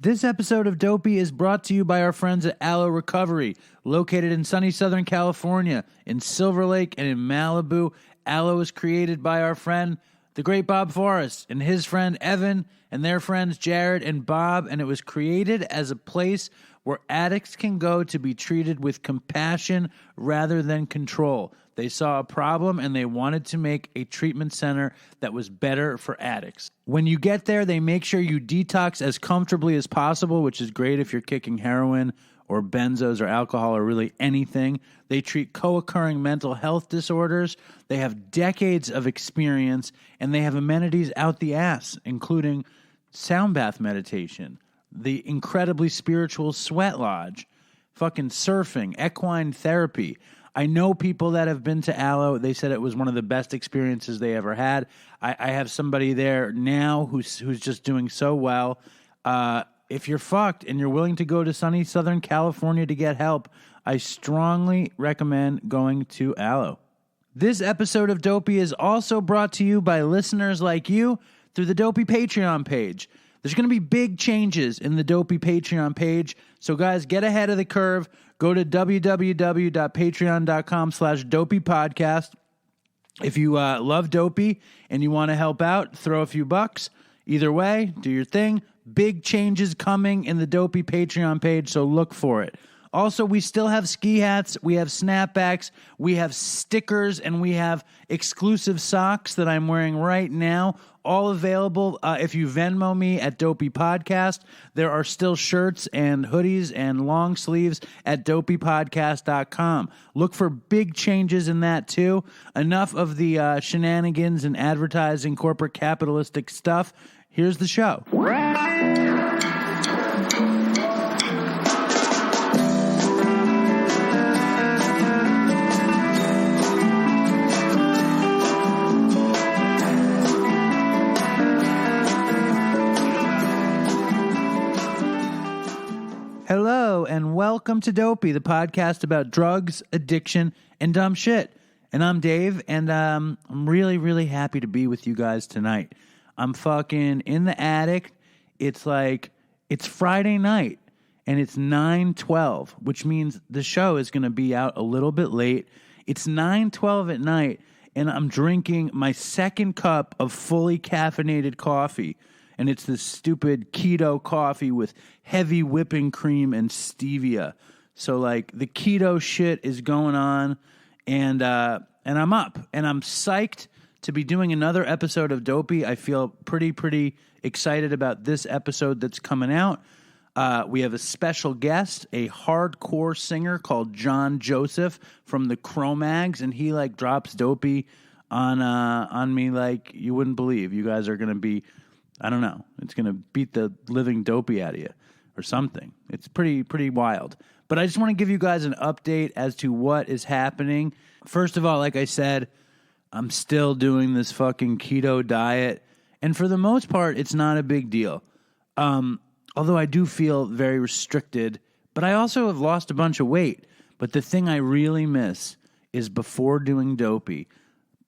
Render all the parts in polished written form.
This episode of Dopey is brought to you by our friends at Aloe Recovery, located in sunny Southern California, in Silver Lake, and in Malibu. Aloe was created by our friend, the great Bob Forrest, and his friend Evan, and their friends Jared and Bob, and it was created as a place where addicts can go to be treated with compassion rather than control. They saw a problem and they wanted to make a treatment center that was better for addicts. When you get there, they make sure you detox as comfortably as possible, which is great if you're kicking heroin or benzos or alcohol or really anything. They treat co-occurring mental health disorders. They have decades of experience, and they have amenities out the ass, including sound bath meditation, the incredibly spiritual sweat lodge, fucking surfing, equine therapy. I know people that have been to Aloe. They said it was one of the best experiences they ever had. I have somebody there now who's just doing so well. If you're fucked and you're willing to go to sunny Southern California to get help, I strongly recommend going to Aloe. This episode of Dopey is also brought to you by listeners like you through the Dopey Patreon page. There's going to be big changes in the Dopey Patreon page. So, guys, get ahead of the curve. Go to www.patreon.com/dopeypodcast. If you love Dopey and you want to help out, throw a few bucks. Either way, do your thing. Big changes coming in the Dopey Patreon page, so look for it. Also, we still have ski hats, we have snapbacks, we have stickers, and we have exclusive socks that I'm wearing right now, all available. If you Venmo me at Dopey Podcast, there are still shirts and hoodies and long sleeves at dopeypodcast.com. Look for big changes in that, too. Enough of the shenanigans and advertising corporate capitalistic stuff. Here's the show. Hello, and welcome to Dopey, the podcast about drugs, addiction, and dumb shit. And I'm Dave, and I'm really, really happy to be with you guys tonight. I'm fucking in the attic. It's Friday night, and it's 9:12, which means the show is going to be out a little bit late. It's 9:12 at night, and I'm drinking my second cup of fully caffeinated coffee. And it's this stupid keto coffee with heavy whipping cream and stevia. So, the keto shit is going on, and I'm up. And I'm psyched to be doing another episode of Dopey. I feel pretty excited about this episode that's coming out. We have a special guest, a hardcore singer called John Joseph from the Cro-Mags, and he, drops Dopey on me like you wouldn't believe. You guys are going to be... I don't know. It's going to beat the living Dopey out of you or something. It's pretty wild. But I just want to give you guys an update as to what is happening. First of all, like I said, I'm still doing this fucking keto diet. And for the most part, it's not a big deal. Although I do feel very restricted. But I also have lost a bunch of weight. But the thing I really miss is before doing Dopey,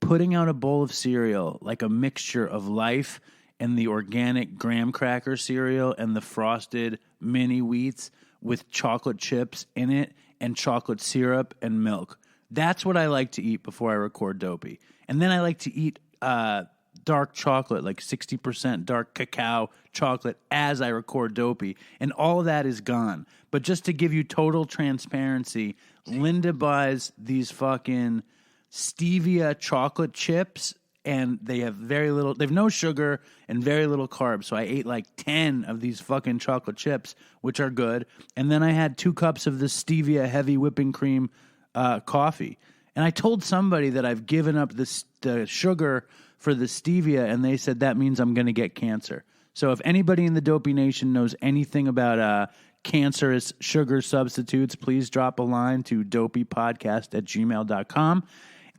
putting out a bowl of cereal, like a mixture of Life and the organic graham cracker cereal and the frosted mini wheats with chocolate chips in it and chocolate syrup and milk. That's what I like to eat before I record Dopey. And then I like to eat dark chocolate, 60% dark cacao chocolate as I record Dopey. And all of that is gone. But just to give you total transparency, Linda buys these fucking stevia chocolate chips, and they have they have no sugar and very little carbs. So I ate 10 of these fucking chocolate chips, which are good. And then I had 2 cups of this stevia heavy whipping cream coffee. And I told somebody that I've given up the sugar for the stevia, and they said that means I'm going to get cancer. So if anybody in the Dopey Nation knows anything about cancerous sugar substitutes, please drop a line to dopeypodcast@gmail.com.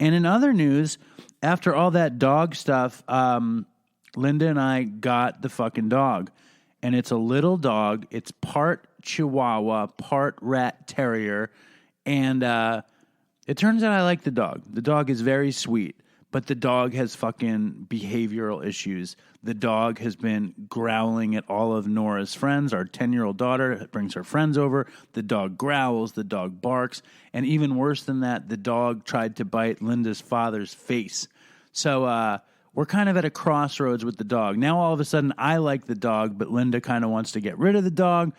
And in other news, after all that dog stuff, Linda and I got the fucking dog. And it's a little dog. It's part Chihuahua, part rat terrier. And it turns out I like the dog. The dog is very sweet. but the dog has fucking behavioral issues. The dog has been growling at all of Nora's friends. Our 10-year-old daughter brings her friends over. The dog growls. The dog barks. And even worse than that, the dog tried to bite Linda's father's face. So we're kind of at a crossroads with the dog. Now, all of a sudden, I like the dog, but Linda kind of wants to get rid of the dog.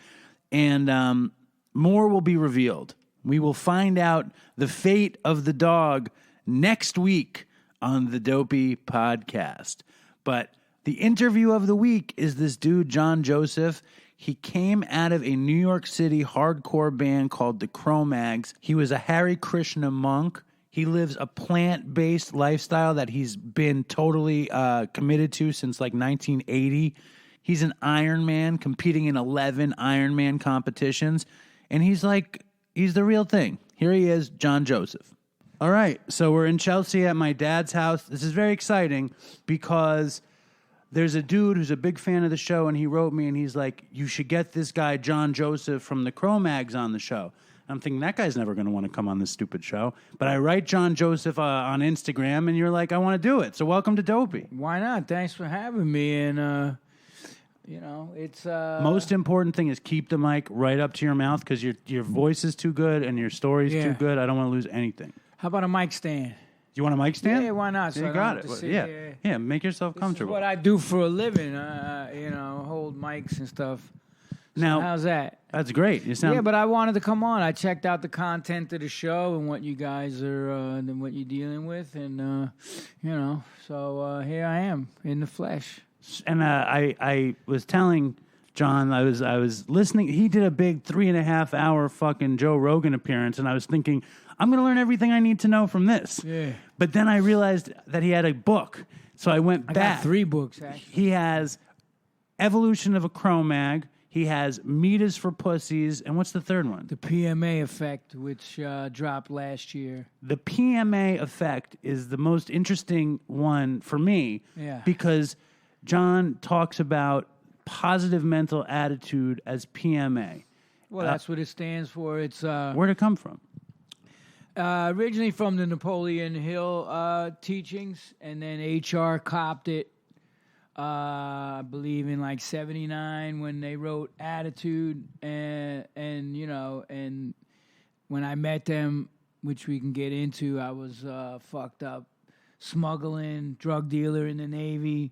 And more will be revealed. We will find out the fate of the dog next week on the Dopey podcast. But the interview of the week is this dude, John Joseph. He came out of a New York City hardcore band called the Cro-Mags. He was a Hare Krishna monk. He lives a plant-based lifestyle that he's been totally committed to since like 1980. He's an Ironman, competing in 11 Ironman competitions. And he's the real thing. Here he is, John Joseph. All right, so we're in Chelsea at my dad's house. This is very exciting because there's a dude who's a big fan of the show, and he wrote me, and he's like, you should get this guy, John Joseph, from the Cro-Mags on the show. I'm thinking, that guy's never going to want to come on this stupid show. But I write John Joseph on Instagram, and you're like, I want to do it. So welcome to Dopey. Why not? Thanks for having me. And, it's... Most important thing is keep the mic right up to your mouth because your voice is too good and your story's too good. I don't want to lose anything. How about a mic stand? You want a mic stand? Yeah, why not? So you got it. Yeah, make yourself comfortable. This is what I do for a living, hold mics and stuff. So now, how's that? That's great. Yeah, but I wanted to come on. I checked out the content of the show and what you guys are, and what you're dealing with, and so here I am in the flesh. And I was telling John, I was listening. He did a big 3.5 hour fucking Joe Rogan appearance, and I was thinking, I'm going to learn everything I need to know from this. Yeah. But then I realized that he had a book, so I went back. I got 3 books, actually. He has Evolution of a Cro-Mag. He has Meat is for Pussies. And what's the third one? The PMA Effect, which dropped last year. The PMA Effect is the most interesting one for me because John talks about positive mental attitude as PMA. Well, that's what it stands for. It's where'd it come from? Originally from the Napoleon Hill teachings, and then HR copped it, I believe in like 79 when they wrote Attitude, and when I met them, which we can get into, I was fucked up, smuggling, drug dealer in the Navy,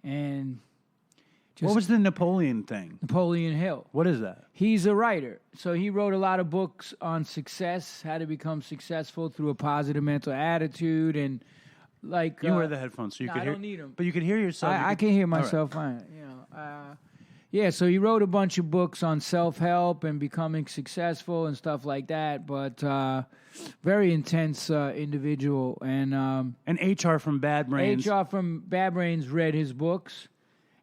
and what was the Napoleon thing? Napoleon Hill. What is that? He's a writer. So he wrote a lot of books on success, how to become successful through a positive mental attitude. And like you wear the headphones so you could hear. I don't need them. But you could hear yourself. I can hear myself fine. So he wrote a bunch of books on self-help and becoming successful and stuff like that. But very intense individual. And HR from Bad Brains. HR from Bad Brains read his books.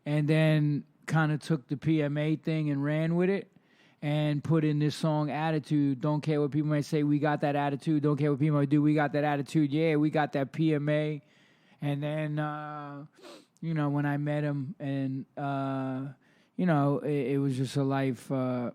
And then kind of took the PMA thing and ran with it and put in this song, Attitude. Don't care what people might say, we got that attitude. Don't care what people might do, we got that attitude. Yeah, we got that PMA. And then, when I met him and, it was just a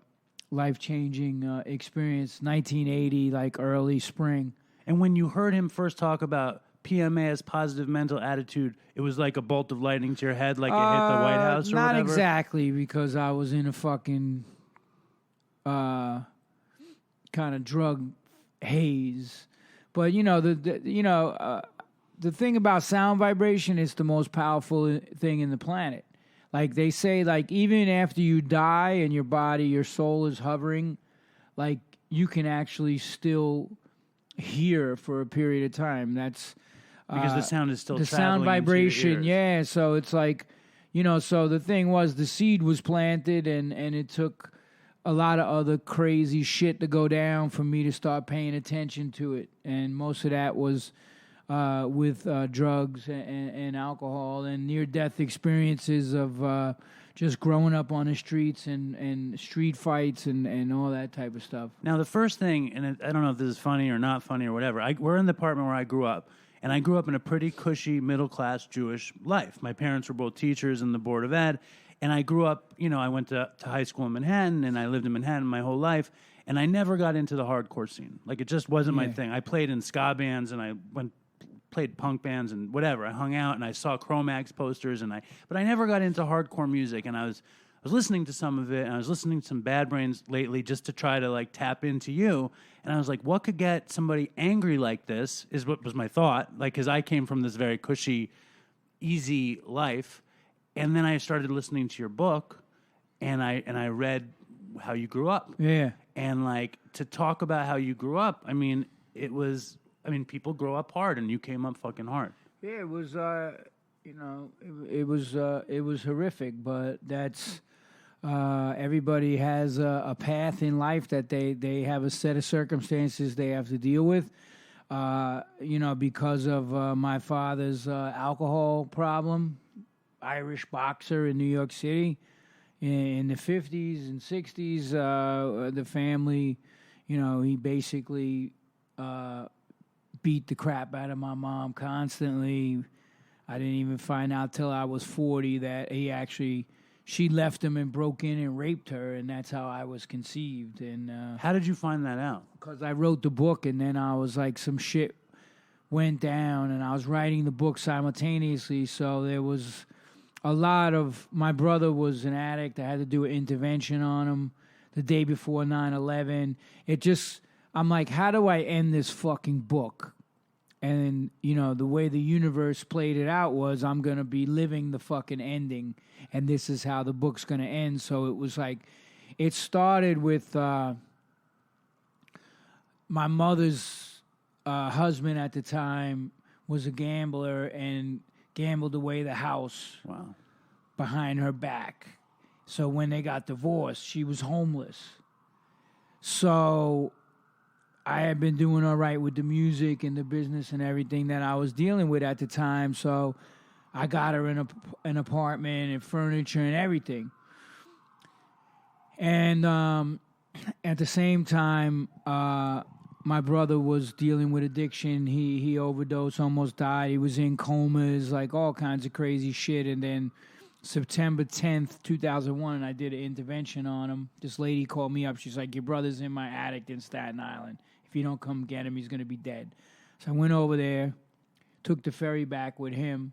life-changing experience, 1980, like early spring. And when you heard him first talk about PMA as positive mental attitude, it was like a bolt of lightning to your head, like it hit the White House or not whatever? Not exactly, because I was in a fucking kind of drug haze. But, the thing about sound vibration is the most powerful thing in the planet. Like they say, like even after you die and your body, your soul is hovering, like you can actually still hear for a period of time. That's... because the sound is still the traveling sound vibration, into your ears. So it's like, so the thing was the seed was planted and it took a lot of other crazy shit to go down for me to start paying attention to it. And most of that was with drugs and alcohol and near-death experiences of just growing up on the streets and street fights and all that type of stuff. Now, the first thing, and I don't know if this is funny or not funny or whatever, we're in the apartment where I grew up. And I grew up in a pretty cushy, middle-class Jewish life. My parents were both teachers in the Board of Ed. And I grew up, I went to high school in Manhattan, and I lived in Manhattan my whole life. And I never got into the hardcore scene. Like, it just wasn't my thing. I played in ska bands, and I played punk bands and whatever. I hung out and I saw Cro-Mags posters but I never got into hardcore music. And I was listening to some of it, and I was listening to some Bad Brains lately just to try to like tap into you. And I was like, what could get somebody angry like this? Is what was my thought. Like, because I came from this very cushy, easy life, and then I started listening to your book, and I read how you grew up. Yeah. And like to talk about how you grew up, I mean, people grow up hard, and you came up fucking hard. Yeah, it was. It was horrific, but that's. Everybody has a path in life that they have a set of circumstances they have to deal with. Because of my father's alcohol problem, Irish boxer in New York City in the 50s and 60s, the family, he basically beat the crap out of my mom constantly. I didn't even find out till I was 40 that she left him and broke in and raped her, and that's how I was conceived. And how did you find that out? Because I wrote the book, and then I was like, some shit went down, and I was writing the book simultaneously. So there was a lot of. My brother was an addict. I had to do an intervention on him the day before 9/11. I'm like, how do I end this fucking book? And, the way the universe played it out was I'm going to be living the fucking ending, and this is how the book's going to end. So it was like, it started with my mother's husband at the time was a gambler and gambled away the house behind her back. So when they got divorced, she was homeless. So I had been doing all right with the music and the business and everything that I was dealing with at the time. So I got her in an apartment and furniture and everything. And at the same time, my brother was dealing with addiction. He overdosed, almost died. He was in comas, like all kinds of crazy shit. And then September 10th, 2001, I did an intervention on him. This lady called me up. She's like, your brother's in my attic in Staten Island. If you don't come get him, he's going to be dead. So I went over there, took the ferry back with him,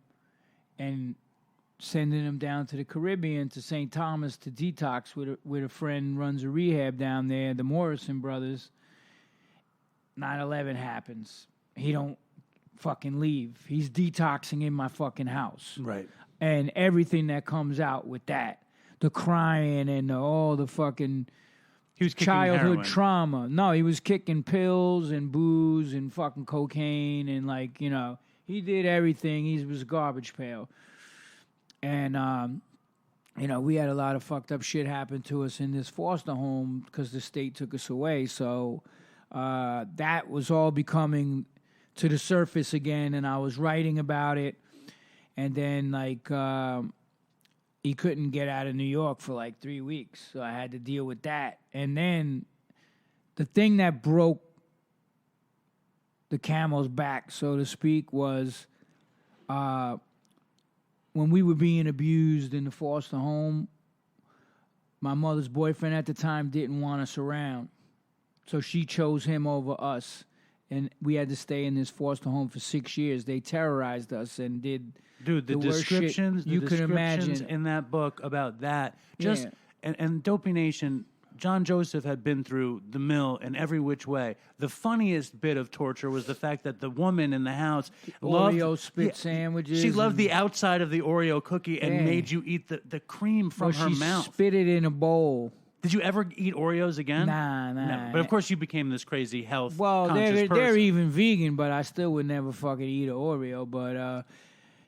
and sending him down to the Caribbean, to St. Thomas, to detox with a friend runs a rehab down there, the Morrison brothers. 9/11 happens. He don't fucking leave. He's detoxing in my fucking house. Right. And everything that comes out with that, the crying and all the fucking he was childhood heroin. Trauma. No, he was kicking pills and booze and fucking cocaine and he did everything. He was a garbage pail. And, we had a lot of fucked up shit happen to us in this foster home because the state took us away. So that was all becoming to the surface again, and I was writing about it. And then, he couldn't get out of New York for 3 weeks, so I had to deal with that. And then the thing that broke the camel's back, so to speak, was when we were being abused in the foster home, my mother's boyfriend at the time didn't want us around. So she chose him over us. And we had to stay in this foster home for 6 years. They terrorized us and did the worst shit descriptions you could imagine in that book about that. Yeah. And Dopey Nation, John Joseph had been through the mill in every which way. The funniest bit of torture was the fact that the woman in the house loved Oreo spit sandwiches. She loved the outside of the Oreo cookie and made you eat the cream from her mouth. She spit it in a bowl. Did you ever eat Oreos again? Nah. No. But of course you became this crazy health Well, conscious person. they're even vegan, but I still would never fucking eat an Oreo. But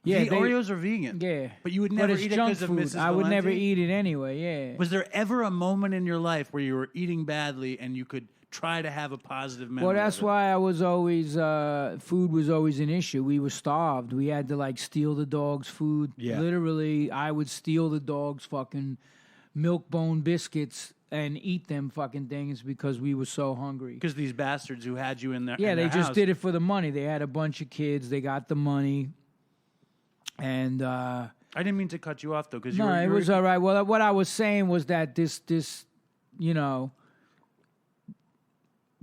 Oreos are vegan. Yeah, but you would never it's eat it junk because of food. Mrs. I would never Valenti? eat it anyway. Yeah. Was there ever a moment in your life where you were eating badly and you could try to have a positive memory? Well, that's of it? why I was always food was always an issue. We were starved. We had to steal the dog's food. Yeah. Literally, I would steal the dog's fucking milk bone biscuits and eat them fucking things because we were so hungry. Because these bastards who had you in their Yeah, in they their just house. did it for the money. They had a bunch of kids. They got the money. And I didn't mean to cut you off though, because no, it was all right. Well, what I was saying was that this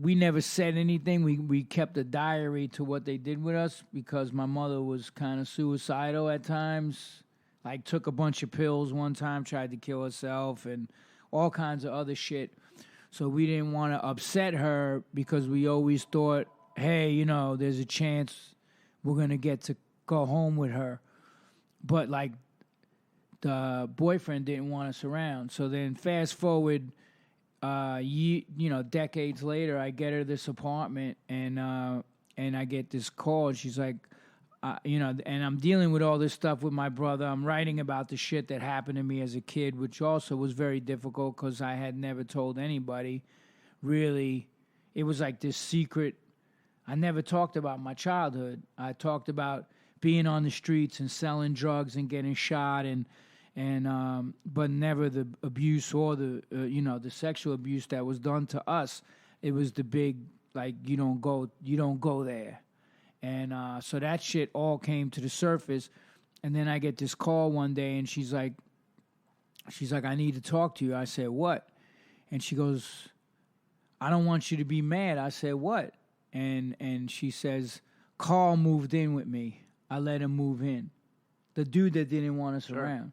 we never said anything. We kept a diary to what they did with us because my mother was kind of suicidal at times. Like took a bunch of pills one time, tried to kill herself, and all kinds of other shit. So we didn't want to upset her because we always thought, hey, you know, there's a chance we're going to get to go home with her. But, like, the boyfriend didn't want us around. So then fast forward, decades later, I get her this apartment, and I get this call, and she's like, and I'm dealing with all this stuff with my brother. I'm writing about the shit that happened to me as a kid, which also was very difficult because I had never told anybody. Really, it was like this secret. I never talked about my childhood. I talked about being on the streets and selling drugs and getting shot, but never the abuse or the sexual abuse that was done to us. It was the big, like, you don't go there. And so that shit all came to the surface. And then I get this call one day, and she's like, I need to talk to you. I said, what? And she goes, I don't want you to be mad. I said, what? And she says, Carl moved in with me. I let him move in. The dude that didn't want us around.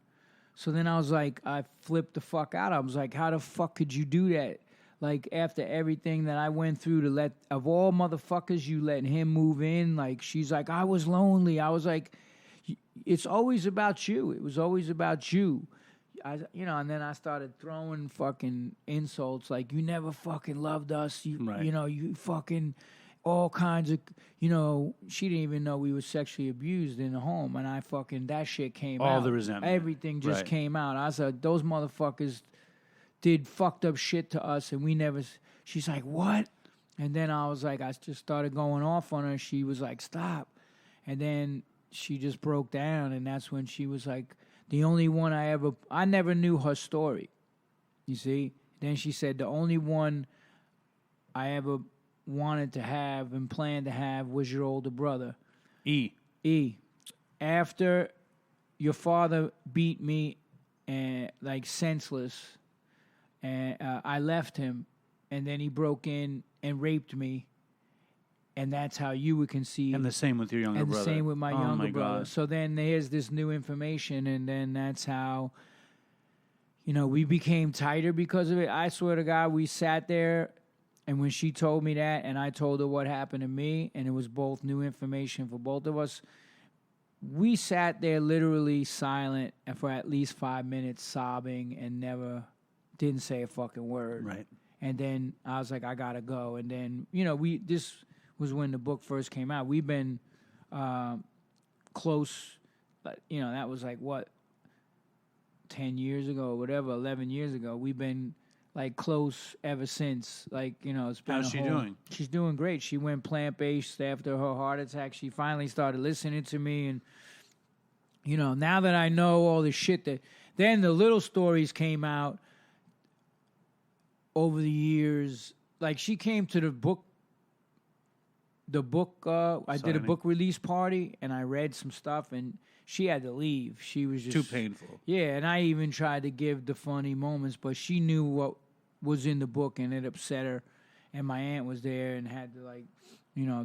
So then I was like, I flipped the fuck out. I was like, how the fuck could you do that? Like, after everything that I went through of all motherfuckers, you let him move in? Like, she's like, I was lonely. I was like, it's always about you. It was always about you. And then I started throwing fucking insults like, you never fucking loved us. You fucking all kinds of, she didn't even know we were sexually abused in the home. And that shit came out. All the resentment. Everything just came out. I said, those motherfuckers did fucked up shit to us, and we never. She's like, what? And then I was like, I just started going off on her. She was like, stop. And then she just broke down, and that's when she was like, the only one I never knew her story. You see? Then she said, the only one I ever wanted to have and planned to have was your older brother. E. After your father beat me and like senseless, and I left him, and then he broke in and raped me, and that's how you were conceived. And the same with your younger brother. And the same with my younger brother. God. So then there's this new information, and then that's how, we became tighter because of it. I swear to God, we sat there, and when she told me that, and I told her what happened to me, and it was both new information for both of us, we sat there literally silent for at least 5 minutes, sobbing, and didn't say a fucking word. Right. And then I was like, I gotta go. And then, this was when the book first came out. We've been close, that was like, 10 years ago or whatever, 11 years ago. We've been like close ever since. Like, it's been How's she doing? She's doing great. She went plant-based after her heart attack. She finally started listening to me. And, now that I know all the shit then the little stories came out over the years. Like, she came to the book, I did a book release party, and I read some stuff, and she had to leave. She was just too painful. Yeah, and I even tried to give the funny moments, but she knew what was in the book, and it upset her. And my aunt was there and had to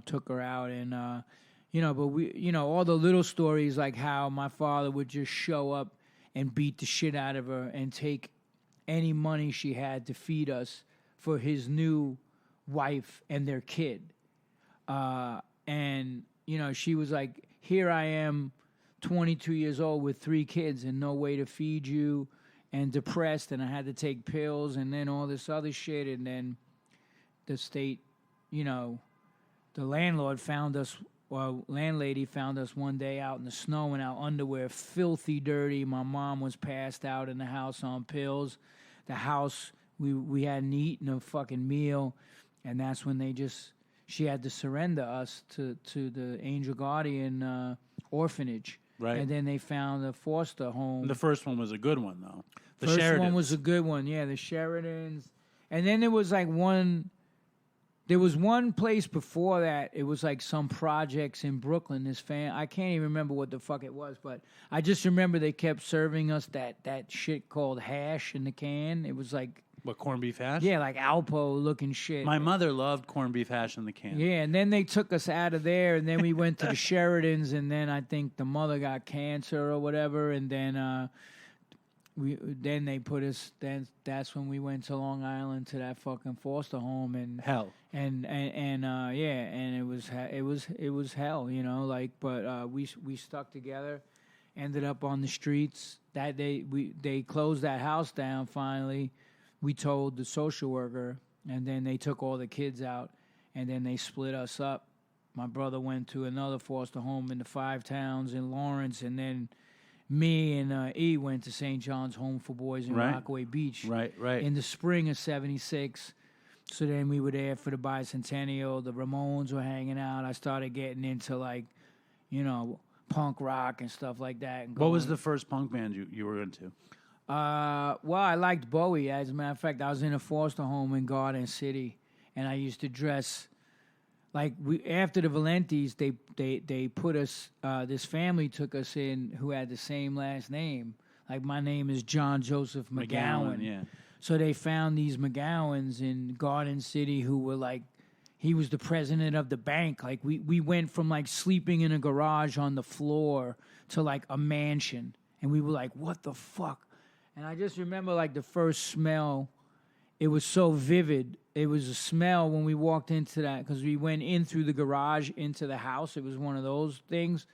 took her out, and but we, all the little stories, like how my father would just show up and beat the shit out of her and take any money she had to feed us for his new wife and their kid. And, she was like, here I am, 22 years old with 3 kids and no way to feed you, and depressed, and I had to take pills, and then all this other shit. And then the state, the landlady found us one day out in the snow in our underwear, filthy dirty. My mom was passed out in the house on pills. The house, we hadn't eaten a fucking meal, and that's when she had to surrender us to the Angel Guardian orphanage. Right. And then they found a foster home. And the first one was a good one, though. The first Sheridans. one was a good one, yeah, the Sheridans. And then there was one place before that. It was like some projects in Brooklyn. I can't even remember what the fuck it was, but I just remember they kept serving us that shit called hash in the can. It was like What, corned beef hash? Yeah, like Alpo looking shit. My mother loved corned beef hash in the can. Yeah, and then they took us out of there, and then we went to the Sheridans, and then I think the mother got cancer or whatever, and then they put us. Then that's when we went to Long Island to that fucking foster home, and Hell. and it was hell, you know. Like, but we stuck together, ended up on the streets that day. They closed that house down finally. We told the social worker, and then they took all the kids out, and then they split us up. My brother went to another foster home in the 5 towns in Lawrence, and then me and E went to St. John's Home for Boys in Rockaway Beach. Right. In the spring of '76. So then we were there for the bicentennial. The Ramones were hanging out. I started getting into, like, you know, punk rock and stuff like that. And what was the first punk band you were into? Well, I liked Bowie. As a matter of fact, I was in a foster home in Garden City, and I used to dress like after the Valentes. They put us. This family took us in who had the same last name. Like, my name is John Joseph McGowan. Yeah. So they found these McGowans in Garden City who were like, he was the president of the bank. Like, we went from like sleeping in a garage on the floor to like a mansion, and we were like, what the fuck? And I just remember, like, the first smell, it was so vivid. It was a smell when we walked into that, because we went in through the garage into the house. It was one of those things,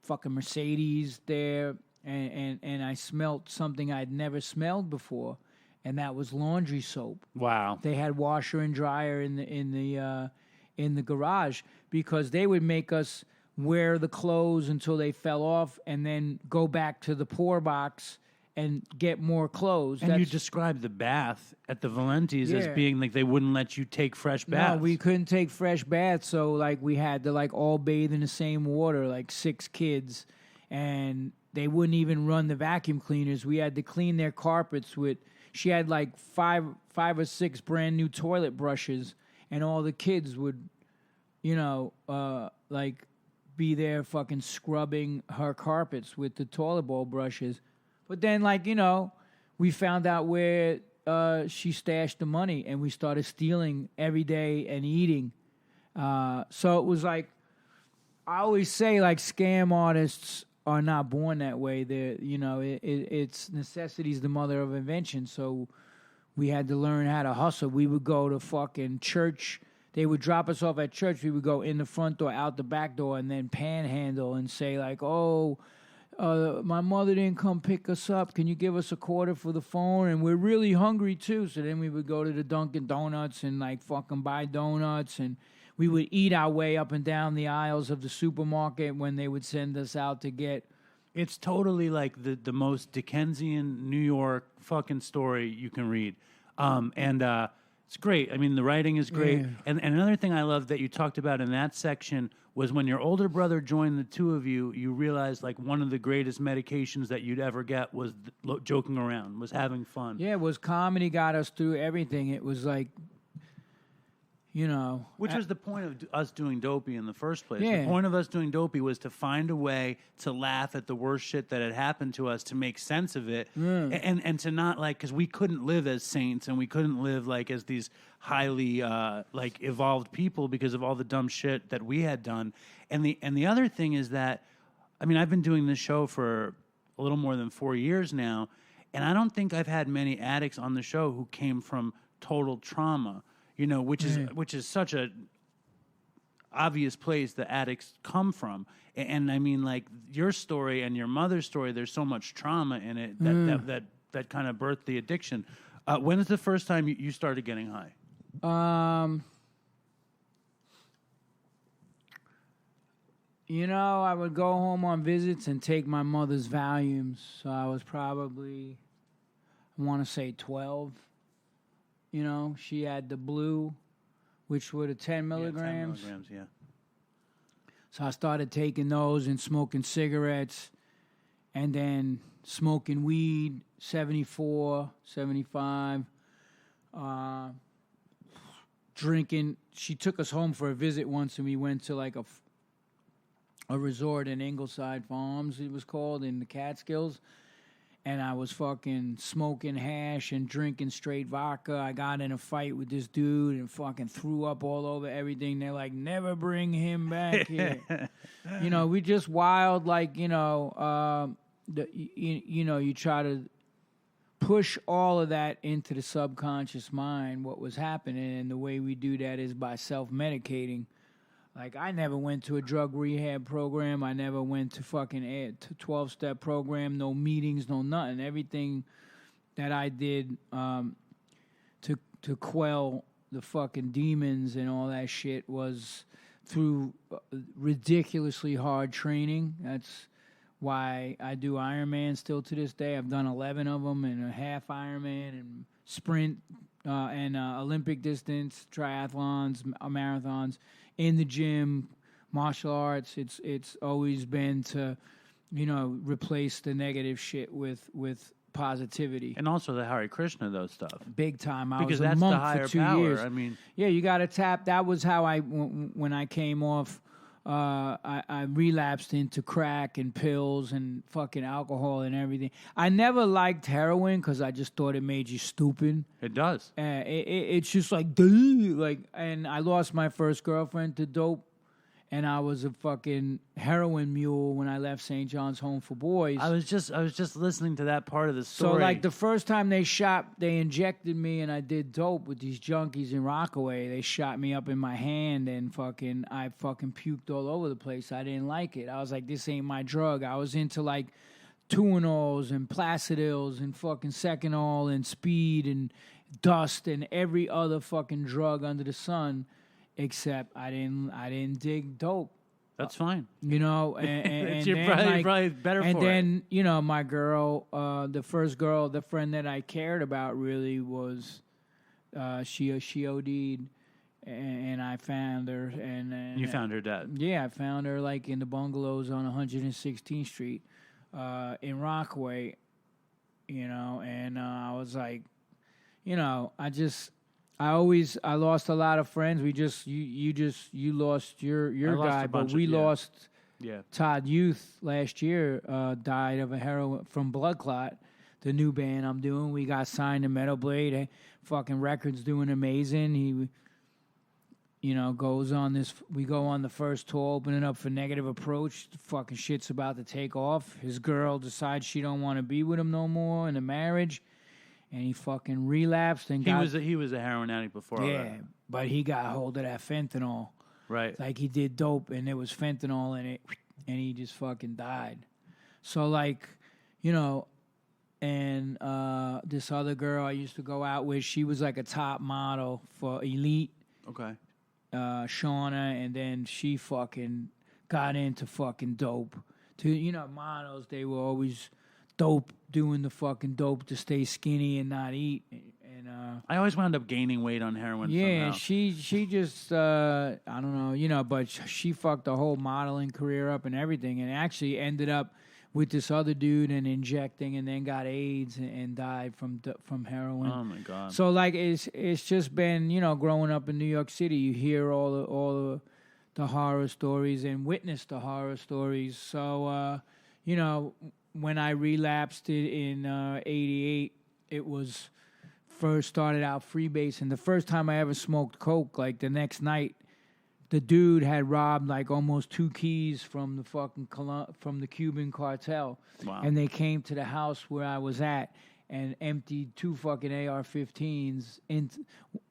fucking Mercedes there, and I smelled something I'd never smelled before, and that was laundry soap. Wow. They had washer and dryer in the garage, because they would make us wear the clothes until they fell off and then go back to the pour box and get more clothes. And you described the bath at the Valentes as being like they wouldn't let you take fresh baths. No, we couldn't take fresh baths, so like we had to like all bathe in the same water, like 6 kids, and they wouldn't even run the vacuum cleaners. We had to clean their carpets with. She had like five or 6 brand new toilet brushes, and all the kids would, you know, like be there fucking scrubbing her carpets with the toilet bowl brushes. But then, like, you know, we found out where she stashed the money, and we started stealing every day and eating. So it was like, I always say, like, scam artists are not born that way. They're, you know, it's necessity's the mother of invention. So we had to learn how to hustle. We would go to fucking church. They would drop us off at church. We would go in the front door, out the back door, and then panhandle and say, like, oh, my mother didn't come pick us up. Can you give us a quarter for the phone? And we're really hungry, too. So then we would go to the Dunkin' Donuts and, like, fucking buy donuts. And we would eat our way up and down the aisles of the supermarket when they would send us out to get. It's totally like the most Dickensian New York fucking story you can read. It's great. I mean, the writing is great. Yeah. And another thing I love that you talked about in that section was when your older brother joined the two of you, you realized like one of the greatest medications that you'd ever get was joking around, was having fun. Yeah, it was comedy got us through everything. It was like, you know. Which was the point of us doing Dopey in the first place. Yeah. The point of us doing Dopey was to find a way to laugh at the worst shit that had happened to us, to make sense of it, and to not like, because we couldn't live as saints and we couldn't live like as these highly like evolved people because of all the dumb shit that we had done. And the other thing is that, I mean, I've been doing this show for a little more than 4 years now, and I don't think I've had many addicts on the show who came from total trauma. You know, which is such a obvious place the addicts come from, and I mean, like your story and your mother's story, there's so much trauma in it that kind of birthed the addiction. When is the first time you started getting high? You know, I would go home on visits and take my mother's Valiums. So I was probably, I want to say 12. You know, she had the blue, which were the 10 milligrams. Yeah, 10 milligrams, yeah. So I started taking those and smoking cigarettes and then smoking weed, 74, 75, drinking. She took us home for a visit once, and we went to like a resort in Ingleside Farms, it was called, in the Catskills. and I was fucking smoking hash and drinking straight vodka. I got in a fight with this dude and fucking threw up all over everything. They're like, never bring him back here. You know, we just wild, like, you know, you try to push all of that into the subconscious mind, what was happening, and the way we do that is by self-medicating. Like, I never went to a drug rehab program. I never went to fucking 12-step program, no meetings, no nothing. Everything that I did to quell the fucking demons and all that shit was through ridiculously hard training. That's why I do Ironman still to this day. I've done 11 of them and a half Ironman and sprint and Olympic distance, triathlons, marathons, in the gym, martial arts. It's always been to, you know, replace the negative shit with positivity. And also the Hare Krishna, those stuff. Big time. I because was a that's monk the higher for 2 power. years. I mean, yeah, you got to tap. That was how when I came off. I relapsed into crack and pills and fucking alcohol and everything. I never liked heroin because I just thought it made you stupid. it does. It's just like, and I lost my first girlfriend to dope, and I was a fucking heroin mule when I left St. John's Home for Boys. I was just listening to that part of the story. So, like, the first time they injected me and I did dope with these junkies in Rockaway. They shot me up in my hand and I fucking puked all over the place. I didn't like it. I was like, this ain't my drug. I was into, like, Tuinols and Placidils and fucking Seconal and speed and dust and every other fucking drug under the sun, except I didn't dig dope. That's fine. You know, and you're probably better for it. And then, you know, my girl, the first girl, the friend that I cared about really was, she OD'd, and I found her. And you found her dead. Yeah, I found her, like, in the bungalows on 116th Street in Rockaway, you know, and I was like, you know, I lost a lot of friends. You lost your guy, but we lost Todd Youth last year, died of a heroin from blood clot. The new band I'm doing, we got signed to Metal Blade. Fucking record's doing amazing. He, you know, goes on this. We go on the first tour, opening up for Negative Approach. The fucking shit's about to take off. His girl decides she don't want to be with him no more in a marriage. And he fucking relapsed and he was a heroin addict before. Yeah, that. but he got hold of that fentanyl. Right. Like, he did dope and there was fentanyl in it, and he just fucking died. So, like, you know, and this other girl I used to go out with, she was like a top model for Elite. Okay. Shauna, and then she fucking got into fucking dope. To, you know, models, they were always dope, doing the fucking dope to stay skinny and not eat. And I always wound up gaining weight on heroin. yeah, somehow. she just I don't know, you know, but she fucked the whole modeling career up and everything, and actually ended up with this other dude and injecting, and then got AIDS and died from heroin. Oh my god! So, like, it's just been, you know, growing up in New York City, you hear all the horror stories and witness the horror stories. So, you know, when I relapsed in '88, it was first started out freebasing. The first time I ever smoked coke, like, the next night, the dude had robbed like almost 2 keys from the fucking from the Cuban cartel. Wow. And they came to the house where I was at and emptied 2 fucking AR-15s into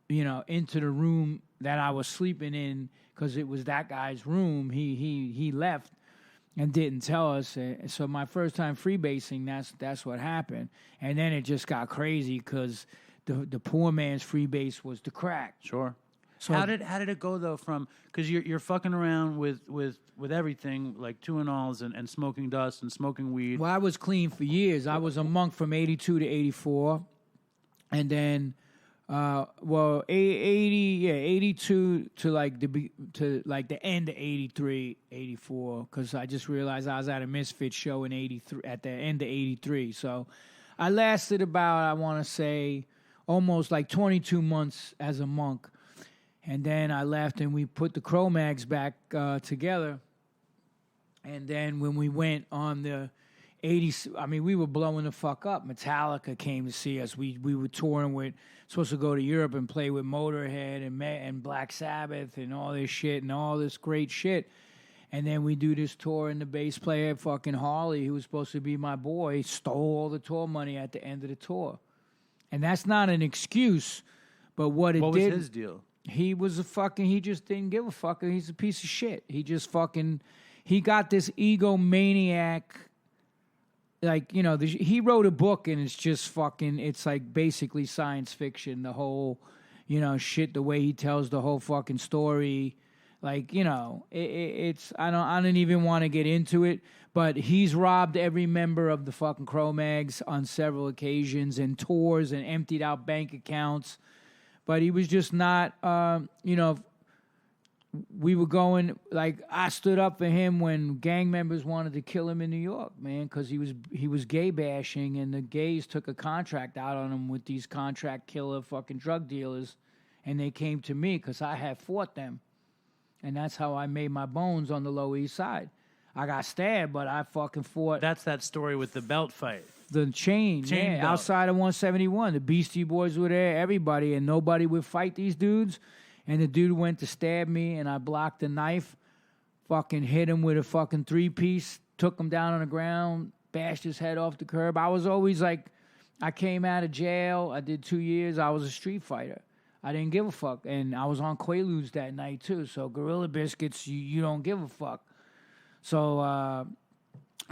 the room that I was sleeping in, because it was that guy's room. He left and didn't tell us. So my first time freebasing, that's what happened. And then it just got crazy because the poor man's freebase was the crack. Sure. So how did it go though? From, because you're fucking around with everything, like Tuinols and smoking dust and smoking weed. Well, I was clean for years. I was a monk from '82 to '84, and then 82 to like the end of '83, '84, because I just realized I was at a Misfit show in '83 at the end of '83. So I lasted about, I want to say, almost like 22 months as a monk. And then I left, and we put the Cro-Mags back together. And then when we went on the I mean, we were blowing the fuck up. Metallica came to see us. We were touring with, supposed to go to Europe and play with Motorhead and Black Sabbath and all this shit and all this great shit. And then we do this tour, and the bass player, fucking Harley, who was supposed to be my boy, stole all the tour money at the end of the tour. And that's not an excuse, but what was did... his deal? He was he just didn't give a fuck. He's a piece of shit. He just fucking... He got this egomaniac... Like, you know, he wrote a book, and it's just fucking... It's like basically science fiction. The whole, you know, shit, the way he tells the whole fucking story... Like, you know, it's I don't even want to get into it, but he's robbed every member of the fucking Cro-Mags on several occasions and tours and emptied out bank accounts. But he was just not, you know, we were going, like, I stood up for him when gang members wanted to kill him in New York, man, because he was gay bashing, and the gays took a contract out on him with these contract killer fucking drug dealers, and they came to me because I had fought them. And that's how I made my bones on the Lower East Side. I got stabbed, but I fucking fought. That's that story with the belt fight. The chain yeah, belt. Outside of 171. The Beastie Boys were there, everybody, and nobody would fight these dudes. And the dude went to stab me, and I blocked the knife, fucking hit him with a fucking 3-piece, took him down on the ground, bashed his head off the curb. I was always like, I came out of jail. I did 2 years. I was a street fighter. I didn't give a fuck. And I was on Quaaludes that night, too. So Gorilla Biscuits, you don't give a fuck. So I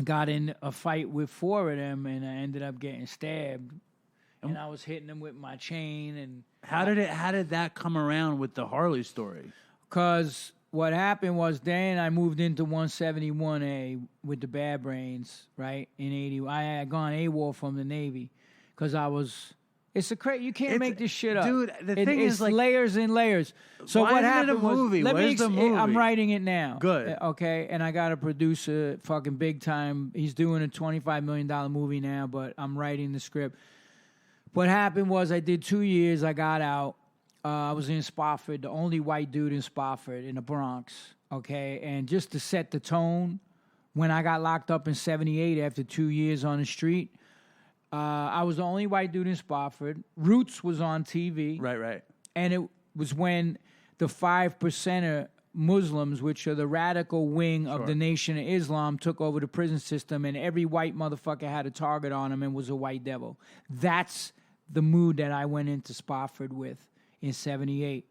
got in a fight with 4 of them, and I ended up getting stabbed. And I was hitting them with my chain. And How did that come around with the Harley story? Because what happened was then I moved into 171A with the Bad Brains, right, in 80. I had gone AWOL from the Navy because I was... It's a crazy. You can't make this shit up, dude. The thing is, like, layers and layers. So why what isn't happened it a movie? Was, Where's the movie? I'm writing it now. Good. Okay, and I got a producer, fucking big time. He's doing a $25 million movie now, but I'm writing the script. What happened was I did 2 years. I got out. I was in Spofford, the only white dude in Spofford in the Bronx. Okay, and just to set the tone, when I got locked up in '78 after 2 years on the street. I was the only white dude in Spofford. Roots was on TV. Right. And it was when the 5%er Muslims, which are the radical wing of the Nation of Islam, took over the prison system, and every white motherfucker had a target on him and was a white devil. That's the mood that I went into Spofford with in '78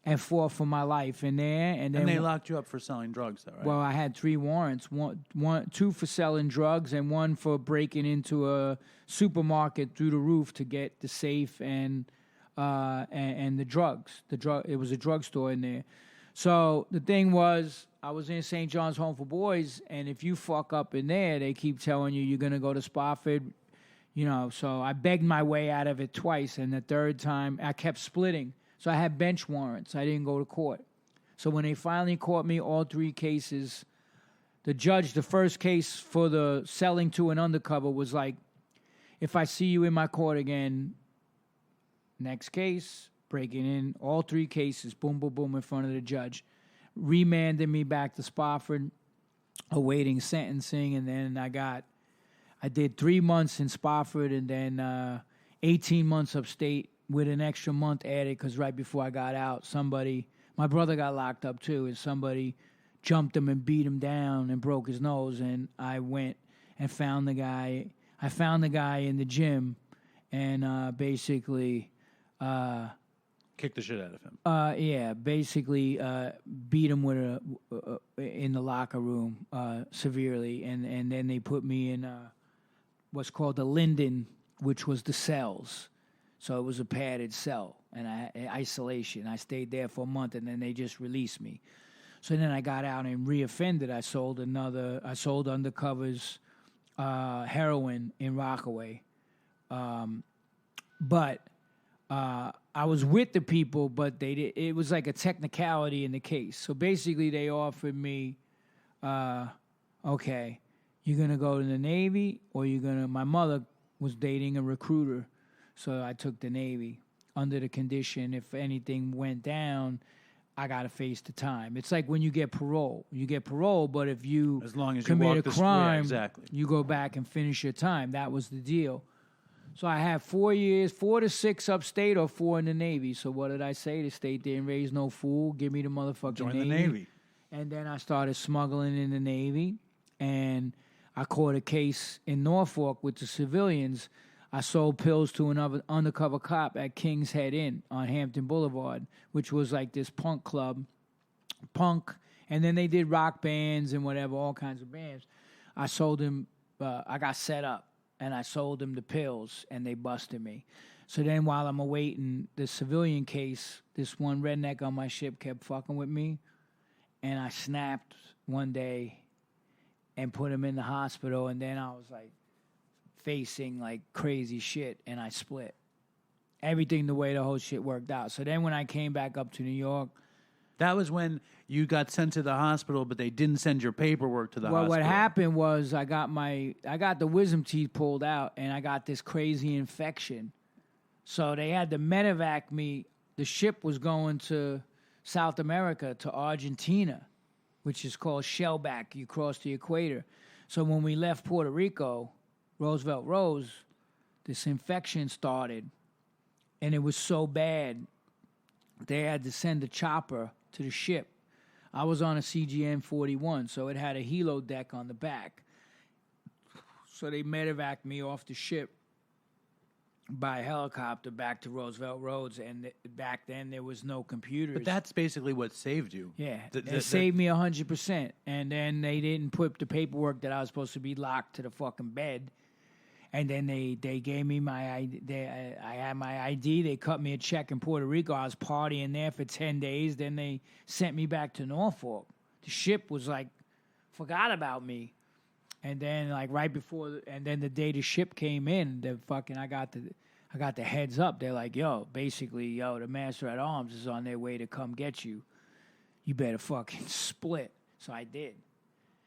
and fought for my life in there. And then they locked you up for selling drugs, though, right? Well, I had 3 warrants, two for selling drugs and one for breaking into a supermarket through the roof to get the safe and the drugs. It was a drugstore in there. So the thing was, I was in St. John's Home for Boys, and if you fuck up in there, they keep telling you you're going to go to Spofford. You know, so I begged my way out of it twice, and the third time I kept splitting. So I had bench warrants. I didn't go to court. So when they finally caught me, all 3 cases, the judge, the first case for the selling to an undercover was like, if I see you in my court again, next case, breaking in, all 3 cases, boom, boom, boom, in front of the judge. Remanded me back to Spofford, awaiting sentencing, and then I did 3 months in Spofford and then 18 months upstate, with an extra month added because right before I got out, my brother got locked up too, and somebody jumped him and beat him down and broke his nose, and I went and found the guy. I found the guy in the gym and basically... kicked the shit out of him. Basically beat him with in the locker room severely, and then they put me in what's called the Linden, which was the cells. So it was a padded cell and isolation. I stayed there for a month, and then they just released me. So then I got out and reoffended. I sold undercovers heroin in Rockaway. But I was with the people, but it was like a technicality in the case. So basically they offered me, okay, you're going to go to the Navy or my mother was dating a recruiter. So I took the Navy under the condition if anything went down, I got to face the time. It's like when you get parole. You get parole, but if you As long as you commit walk a the crime, exactly. you go back and finish your time. That was the deal. So I had 4 years, 4 to 6 upstate or 4 in the Navy. So what did I say? The state didn't raise no fool. Give me the motherfucking Join Navy. the Navy. And then I started smuggling in the Navy. And I caught a case in Norfolk with the civilians. I sold pills to another undercover cop at King's Head Inn on Hampton Boulevard, which was like this punk club. And then they did rock bands and whatever, all kinds of bands. I sold him, I got set up, and I sold him the pills, and they busted me. So then while I'm awaiting the civilian case, this one redneck on my ship kept fucking with me, and I snapped one day and put him in the hospital, and then I was like facing like crazy shit, and I split. Everything the way the whole shit worked out. So then when I came back up to New York, That was when you got sent to the hospital, but they didn't send your paperwork to the hospital. what happened was I got the wisdom teeth pulled out, and I got this crazy infection. So they had to medevac me. The ship was going to South America, to Argentina, which is called shellback. You cross the equator. So when we left Puerto Rico, Roosevelt Rose, this infection started, and it was so bad they had to send a chopper to the ship. I was on a CGN 41, so it had a helo deck on the back. So they medevaced me off the ship by helicopter back to Roosevelt Roads, and back then there was no computers. But that's basically what saved you. Yeah, it saved me 100%. And then they didn't put the paperwork that I was supposed to be locked to the fucking bed. And then they gave me my ID. I had my ID. They cut me a check in Puerto Rico. I was partying there for 10 days. Then they sent me back to Norfolk. The ship was like, forgot about me. And then like right before, and then the day the ship came in, I got the heads up. They're like, basically, the master at arms is on their way to come get you. You better fucking split. So I did.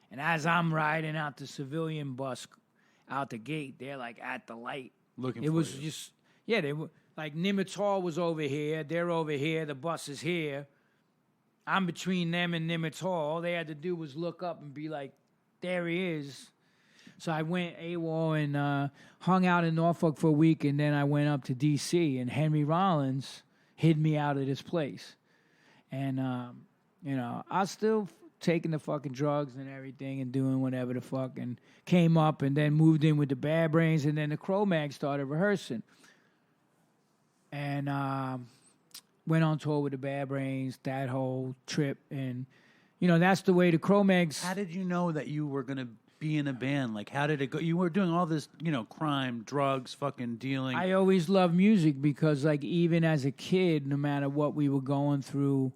And as I'm riding out the civilian bus out the gate, they're like at the light. Looking it for was you. just, they were like Nimitz was over here. They're over here. The bus is here. I'm between them and Nimitz Hall. All they had to do was look up and be like, there he is. So I went AWOL and hung out in Norfolk for a week, and then I went up to D.C., and Henry Rollins hid me out of this place. And, I was still taking the fucking drugs and everything and doing whatever the fuck, and came up and then moved in with the Bad Brains, and then the Cro-Mags started rehearsing. And went on tour with the Bad Brains that whole trip, and, that's the way the Cro-Mags... How did you know that you were going to be in a band? Like, how did it go? You were doing all this, crime, drugs, fucking dealing. I always loved music because, like, even as a kid, no matter what we were going through,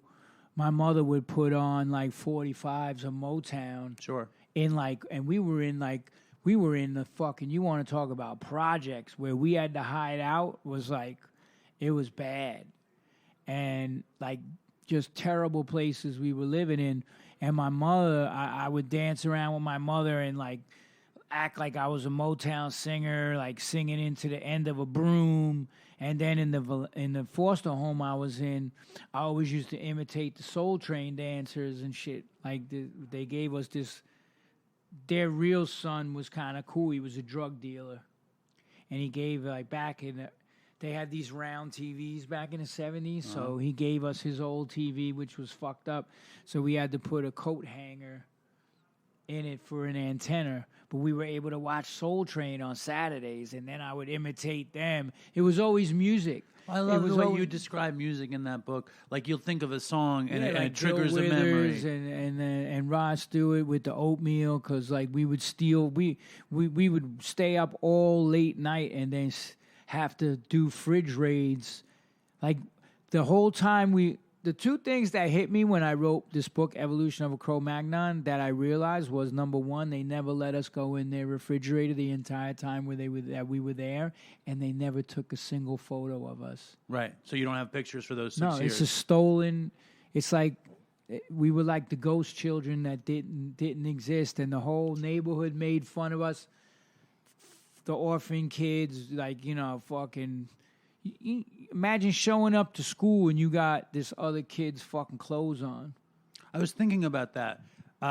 my mother would put on, like, 45s of Motown. Sure. And we were in the fucking, you want to talk about projects where we had to hide out, was like, it was bad. And, like, just terrible places we were living in. And my mother, I would dance around with my mother and, like, act like I was a Motown singer, like singing into the end of a broom. And then in the foster home I was in, I always used to imitate the Soul Train dancers and shit. Like, they gave us this, their real son was kind of cool. He was a drug dealer. And he gave, like, they had these round TVs back in the 70s, so he gave us his old TV, which was fucked up. So we had to put a coat hanger in it for an antenna. But we were able to watch Soul Train on Saturdays, and then I would imitate them. It was always music. I love the way you describe music in that book. Like, you'll think of a song, and it triggers a memory. And Rod Stewart with the oatmeal, because, like, we would steal. We would stay up all late night and then have to do fridge raids. Like, the whole time the two things that hit me when I wrote this book, Evolution of a Cro-Magnon, that I realized was, number one, they never let us go in their refrigerator the entire time that we were there, and they never took a single photo of us. Right. So you don't have pictures for those 6 years. No, it's a stolen. It's like we were like the ghost children that didn't exist, and the whole neighborhood made fun of us. The orphan kids, like, fucking, imagine showing up to school and you got this other kid's fucking clothes on. I was thinking about that.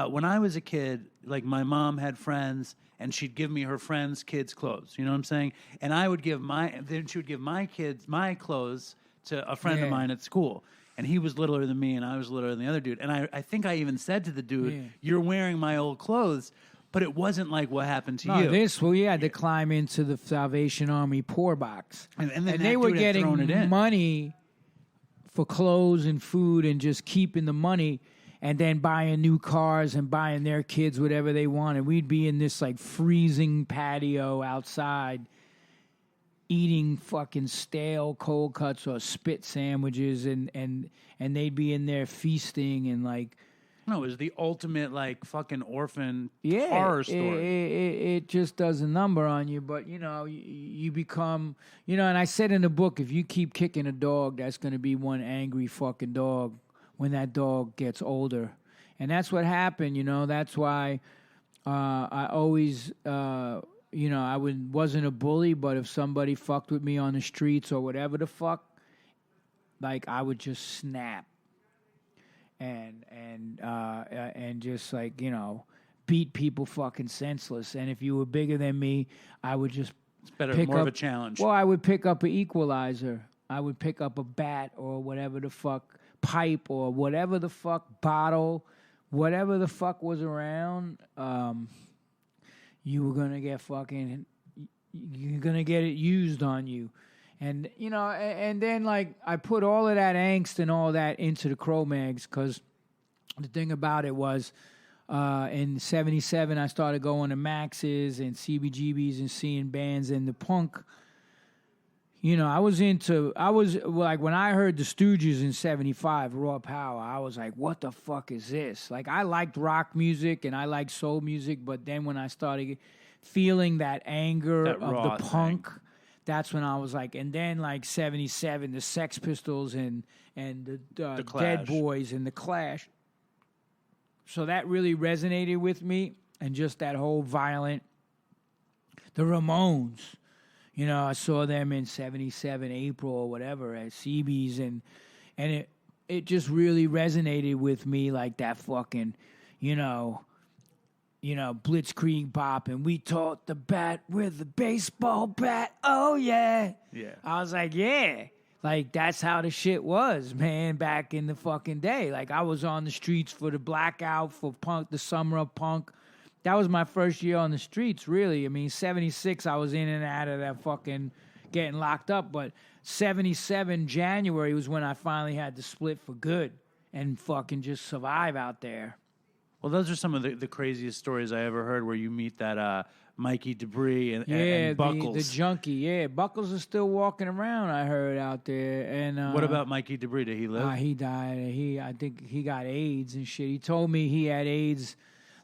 When I was a kid, like my mom had friends, and she'd give me her friends' kids' clothes. You know what I'm saying? And I would give then she would give my kids my clothes to a friend of mine at school. And he was littler than me, and I was littler than the other dude. And I think I even said to the dude, "You're wearing my old clothes." But it wasn't like what happened to you. We had to climb into the Salvation Army poor box. And they were getting money for clothes and food and just keeping the money and then buying new cars and buying their kids whatever they wanted. We'd be in this like freezing patio outside eating fucking stale cold cuts or spit sandwiches and they'd be in there feasting and like... No, it was the ultimate, like, fucking orphan horror story. It just does a number on you. But, you become... and I said in the book, if you keep kicking a dog, that's going to be one angry fucking dog when that dog gets older. And that's what happened, That's why I always... I wasn't a bully, but if somebody fucked with me on the streets or whatever the fuck, like, I would just snap. And just like beat people fucking senseless. And if you were bigger than me, I would just more of a challenge. Well, I would pick up an equalizer. I would pick up a bat or whatever the fuck, pipe or whatever the fuck, bottle, whatever the fuck was around. You were gonna get you're gonna get it used on you. And, and then, like, I put all of that angst and all that into the Cro-Mags because the thing about it was in 77, I started going to Max's and CBGB's and seeing bands and the punk. I was like, when I heard the Stooges in 75, Raw Power, I was like, what the fuck is this? Like, I liked rock music and I liked soul music, but then when I started feeling that anger of the punk... That's when I was like, and then like 77, the Sex Pistols and the Dead Boys and the Clash. So that really resonated with me, and just that whole violent. The Ramones, I saw them in 77 April or whatever at CB's, and it just really resonated with me, like that fucking, Blitzkrieg bop, and we taught the bat with the baseball bat. Oh, yeah. Yeah. I was like, yeah. Like, that's how the shit was, man, back in the fucking day. Like, I was on the streets for the blackout, for punk, the summer of punk. That was my first year on the streets, really. I mean, 76, I was in and out of that fucking getting locked up. But 77, January was when I finally had to split for good and fucking just survive out there. Well, those are some of the craziest stories I ever heard where you meet that Mikey Debris and Buckles. The junkie. Yeah, Buckles is still walking around, I heard, out there. And what about Mikey Debris? Did he live? He died. I think he got AIDS and shit. He told me he had AIDS.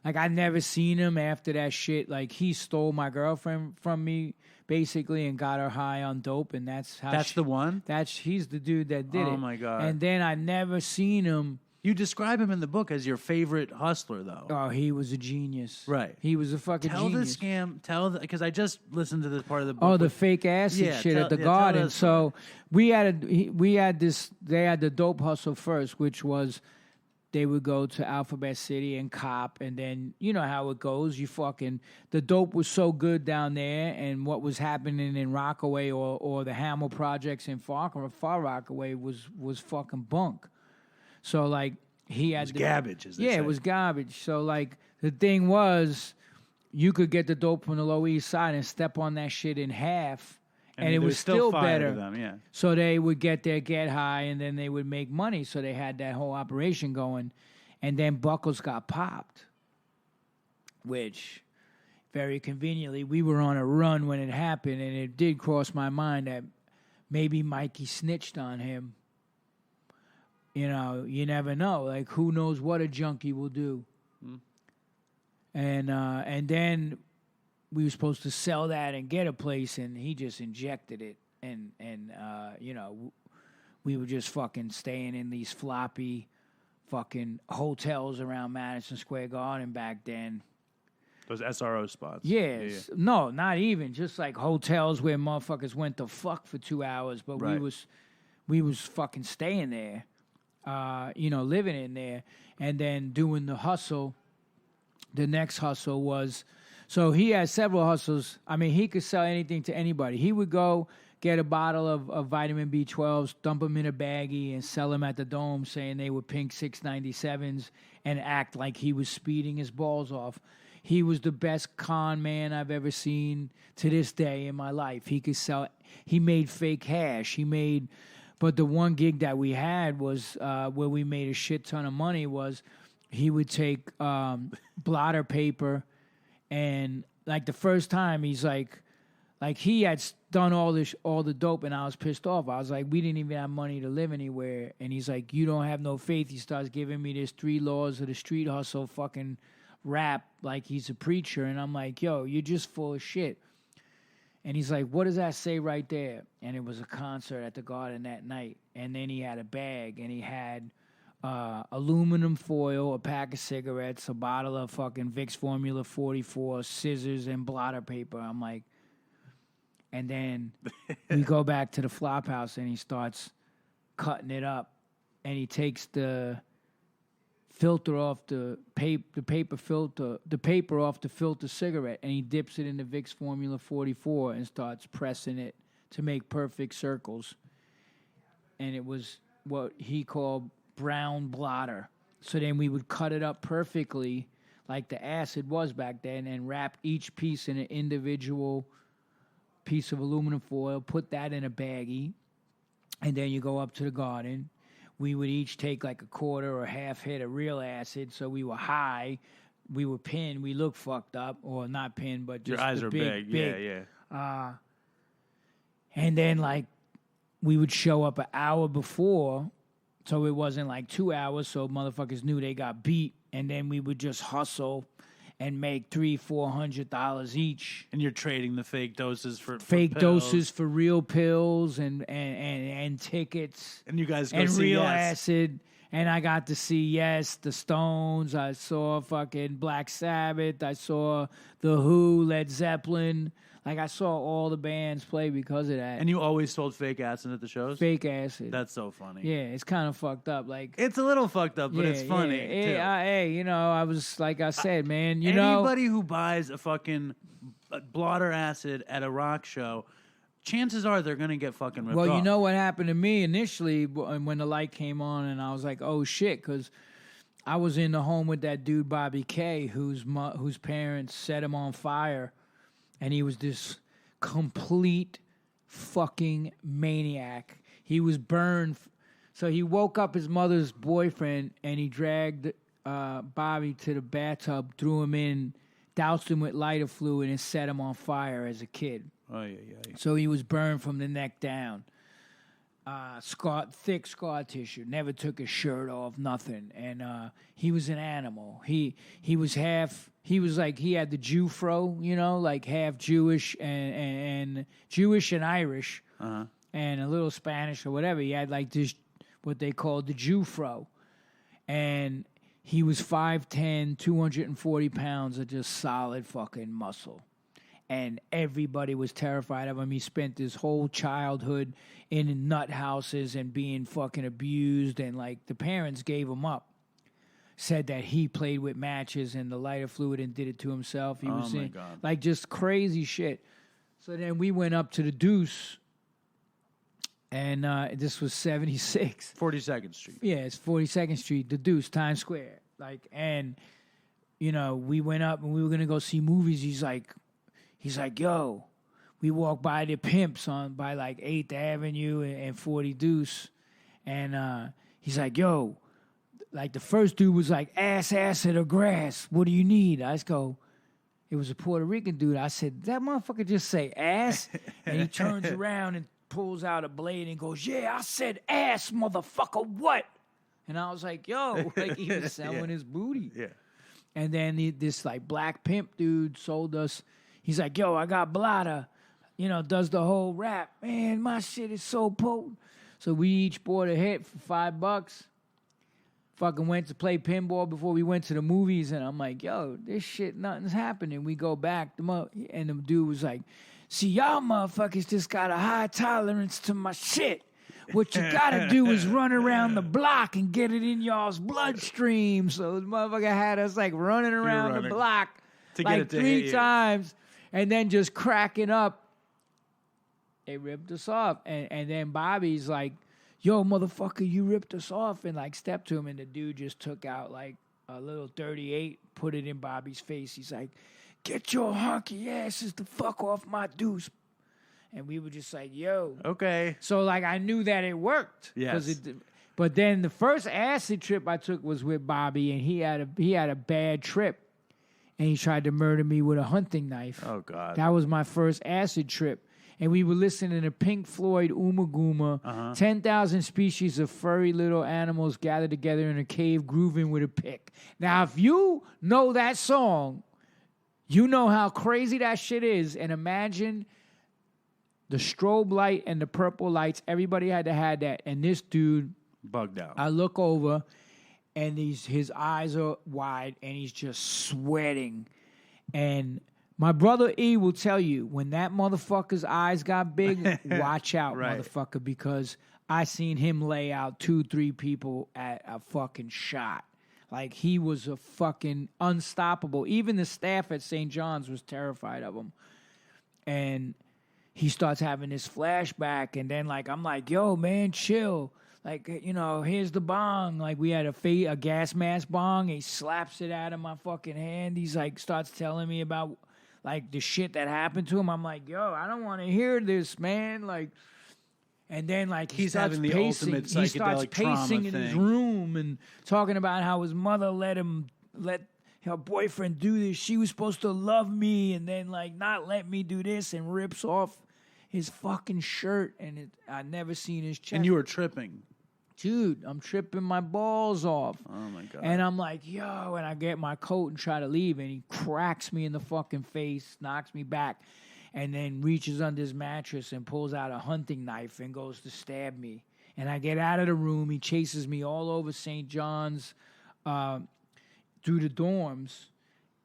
Like, I'd never seen him after that shit. Like, he stole my girlfriend from me, basically, and got her high on dope, and that's how... That's the one? He's the dude that did it. Oh, my God. And then I never seen him... You describe him in the book as your favorite hustler, though. Oh, he was a genius. Right. He was a fucking genius. Tell the scam. Because I just listened to this part of the book. Oh, the fake acid shit at the Garden. So we had this. They had the dope hustle first, which was they would go to Alphabet City and cop, and then you know how it goes. The dope was so good down there, and what was happening in Rockaway or the Hamel projects in Far Rockaway was fucking bunk. So, like, he had... It was garbage, as they say. Yeah, it was garbage. So, like, the thing was, you could get the dope from the Lower East Side and step on that shit in half, and it was still better. Them, yeah. So they would get high, and then they would make money. So they had that whole operation going. And then Buckles got popped, which, very conveniently, we were on a run when it happened, and it did cross my mind that maybe Mikey snitched on him. You never know. Like, who knows what a junkie will do. And then we were supposed to sell that and get a place, and he just injected it. And we were just fucking staying in these floppy fucking hotels around Madison Square Garden back then. Those SRO spots. Yes. No, not even. Just like hotels where motherfuckers went to fuck for 2 hours, but Right. we was fucking staying there, living in there, and then doing the hustle. The next hustle was, so he had several hustles. I mean, he could sell anything to anybody. He would go get a bottle of vitamin B12s, dump them in a baggie, and sell them at the Dome, saying they were pink 697s, and act like he was speeding his balls off. He was the best con man I've ever seen to this day in my life. He could sell. He made fake hash. But the one gig that we had was where we made a shit ton of money. Was he would take blotter paper, and like the first time he's like he had done all the dope, and I was pissed off. I was like, we didn't even have money to live anywhere, and he's like, you don't have no faith. He starts giving me this 3 laws of the street hustle fucking rap like he's a preacher, and I'm like, yo, you're just full of shit. And he's like, what does that say right there? And it was a concert at the Garden that night. And then he had a bag, and he had aluminum foil, a pack of cigarettes, a bottle of fucking Vicks Formula 44, scissors, and blotter paper. I'm like, and then we go back to the flop house, and he starts cutting it up, and he takes the filter off the paper off the filter cigarette, and he dips it in the Vicks Formula 44 and starts pressing it to make perfect circles. And it was what he called brown blotter. So then we would cut it up perfectly like the acid was back then, and wrap each piece in an individual piece of aluminum foil, put that in a baggie, and then you go up to the Garden. We would each take like a quarter or half hit of real acid, so we were high. We were pinned. We looked fucked up, or not pinned, but just your eyes are big. Yeah. And then like we would show up an hour before, so it wasn't like 2 hours, so motherfuckers knew they got beat. And then we would just hustle and make $300-$400 each. And you're trading the fake doses for fake pills. doses for real pills and tickets. And you guys go and see real Yes. acid. And I got to see Yes, the Stones. I saw fucking Black Sabbath. I saw The Who, Led Zeppelin. Like, I saw all the bands play because of that. And you always sold fake acid at the shows? Fake acid. That's so funny. Yeah, it's kind of fucked up. Like, It's a little fucked up, but yeah, it's funny, too. Hey, I was, like I said, man, Anybody who buys a fucking blotter acid at a rock show, chances are they're going to get fucking ripped off. Well, you know what happened to me initially when the light came on, and I was like, oh, shit, because I was in the home with that dude, Bobby K., whose parents set him on fire, and he was this complete fucking maniac. He was burned. So he woke up his mother's boyfriend, and he dragged Bobby to the bathtub, threw him in, doused him with lighter fluid, and set him on fire as a kid. Oh, yeah. So he was burned from the neck down. Thick scar tissue. Never took his shirt off, nothing. And he was an animal. He was half. He was like, he had the Jew fro, like half Jewish and Jewish and Irish, and a little Spanish or whatever. He had like this, what they called the Jew fro, and he was 5'10", 240 pounds of just solid fucking muscle. And everybody was terrified of him. He spent his whole childhood in nut houses and being fucking abused. And, like, the parents gave him up. Said that he played with matches and the lighter fluid and did it to himself. He was in, God. like, just crazy shit. So then we went up to the Deuce. And this was 76. 42nd Street. Yeah, it's 42nd Street, the Deuce, Times Square. Like, and, we went up and we were going to go see movies. He's like, yo, we walked by the Pimps by like 8th Avenue and 40 Deuce. And he's like, yo, like the first dude was like, acid or grass. What do you need? I just go, it was a Puerto Rican dude. I said, that motherfucker just say ass? And he turns around and pulls out a blade and goes, yeah, I said ass, motherfucker, what? And I was like, yo, like he was selling his booty. Yeah. And then this like black pimp dude sold us. He's like, yo, I got blotter, does the whole rap. Man, my shit is so potent. So we each bought a hit for $5. fucking went to play pinball before we went to the movies, and I'm like, yo, this shit, nothing's happening. We go back, and the dude was like, see, y'all motherfuckers just got a high tolerance to my shit. What you gotta do is run around the block and get it in y'all's bloodstream. So the motherfucker had us like running around the block like 3 times, and then just cracking up. They ripped us off, and then Bobby's like, yo, motherfucker, you ripped us off, and like stepped to him, and the dude just took out like a little 38, put it in Bobby's face. He's like, get your honky asses the fuck off my deuce. And we were just like, yo. Okay. So like I knew that it worked. Yes. But then the first acid trip I took was with Bobby, and he had a bad trip, and he tried to murder me with a hunting knife. Oh God. That was my first acid trip. And we were listening to Pink Floyd, Uma Guma, 10,000 species of furry little animals gathered together in a cave grooving with a pick. Now, if you know that song, you know how crazy that shit is. And imagine the strobe light and the purple lights. Everybody had to have that. And this dude, bugged out. I look over, and his eyes are wide, and he's just sweating. And my brother E will tell you, when that motherfucker's eyes got big, watch out, right. motherfucker, because I seen him lay out 2-3 people at a fucking shot. Like, he was a fucking unstoppable. Even the staff at St. John's was terrified of him. And he starts having this flashback, and then, like, I'm like, yo, man, chill. Like, you know, here's the bong. Like, we had a gas mask bong. He slaps it out of my fucking hand. He's like, starts telling me about like the shit that happened to him. I'm like, yo, I don't want to hear this, man. Like, and then like he's having the ultimate psychedelic he starts pacing in his room and talking about how his mother let her boyfriend do this. She was supposed to love me, and then like not let me do this, and rips off his fucking shirt, and I never seen his chest. And you were tripping. Dude, I'm tripping my balls off. Oh, my God. And I'm like, yo, and I get my coat and try to leave, and he cracks me in the fucking face, knocks me back, and then reaches under his mattress and pulls out a hunting knife and goes to stab me. And I get out of the room. He chases me all over St. John's through the dorms,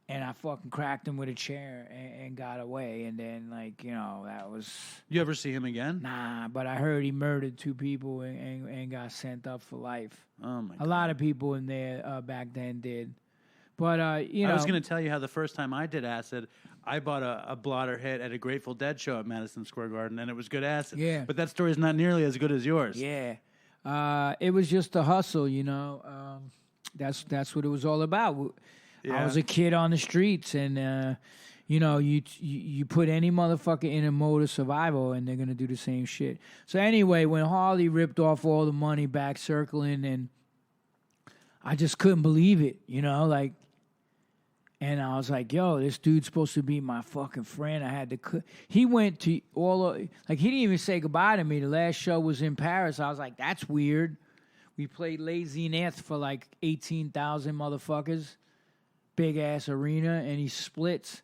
and I fucking cracked him with a chair and got away. And then, like, you know, that was... You ever see him again? Nah, but I heard he murdered 2 people and got sent up for life. Oh, my God. A lot of people in there back then did. But, you know... I was going to tell you how the first time I did acid, I bought a blotter hit at a Grateful Dead show at Madison Square Garden, and it was good acid. Yeah. But that story is not nearly as good as yours. Yeah. It was just a hustle, you know. That's what it was all about. Yeah. I was a kid on the streets, and you know, you put any motherfucker in a mode of survival, and they're gonna do the same shit. So anyway, when Harley ripped off all the money back circling, and I just couldn't believe it, you know, like, and I was like, yo, this dude's supposed to be my fucking friend. I had to. He went to he didn't even say goodbye to me. The last show was in Paris. I was like, that's weird. We played Lazy Neth for like 18,000 motherfuckers. Big ass arena, and he splits,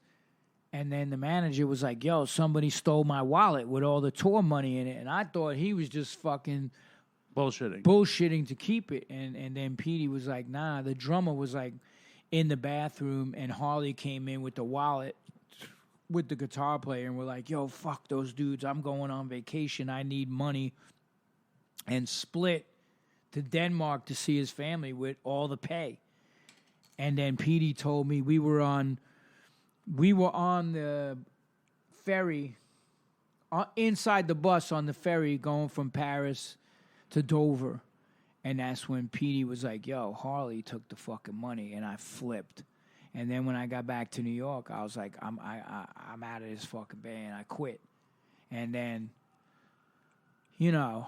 and then the manager was like, yo, somebody stole my wallet with all the tour money in it, and I thought he was just fucking bullshitting to keep it, and then Petey was like, nah. The drummer was like in the bathroom, and Harley came in with the wallet with the guitar player, and we're like, yo, fuck those dudes, I'm going on vacation, I need money, and split to Denmark to see his family with all the pay. And then Petey told me we were on the ferry, inside the bus on the ferry going from Paris to Dover. And that's when Petey was like, yo, Harley took the fucking money, and I flipped. And then when I got back to New York, I was like, I'm out of this fucking band. I quit. And then, you know,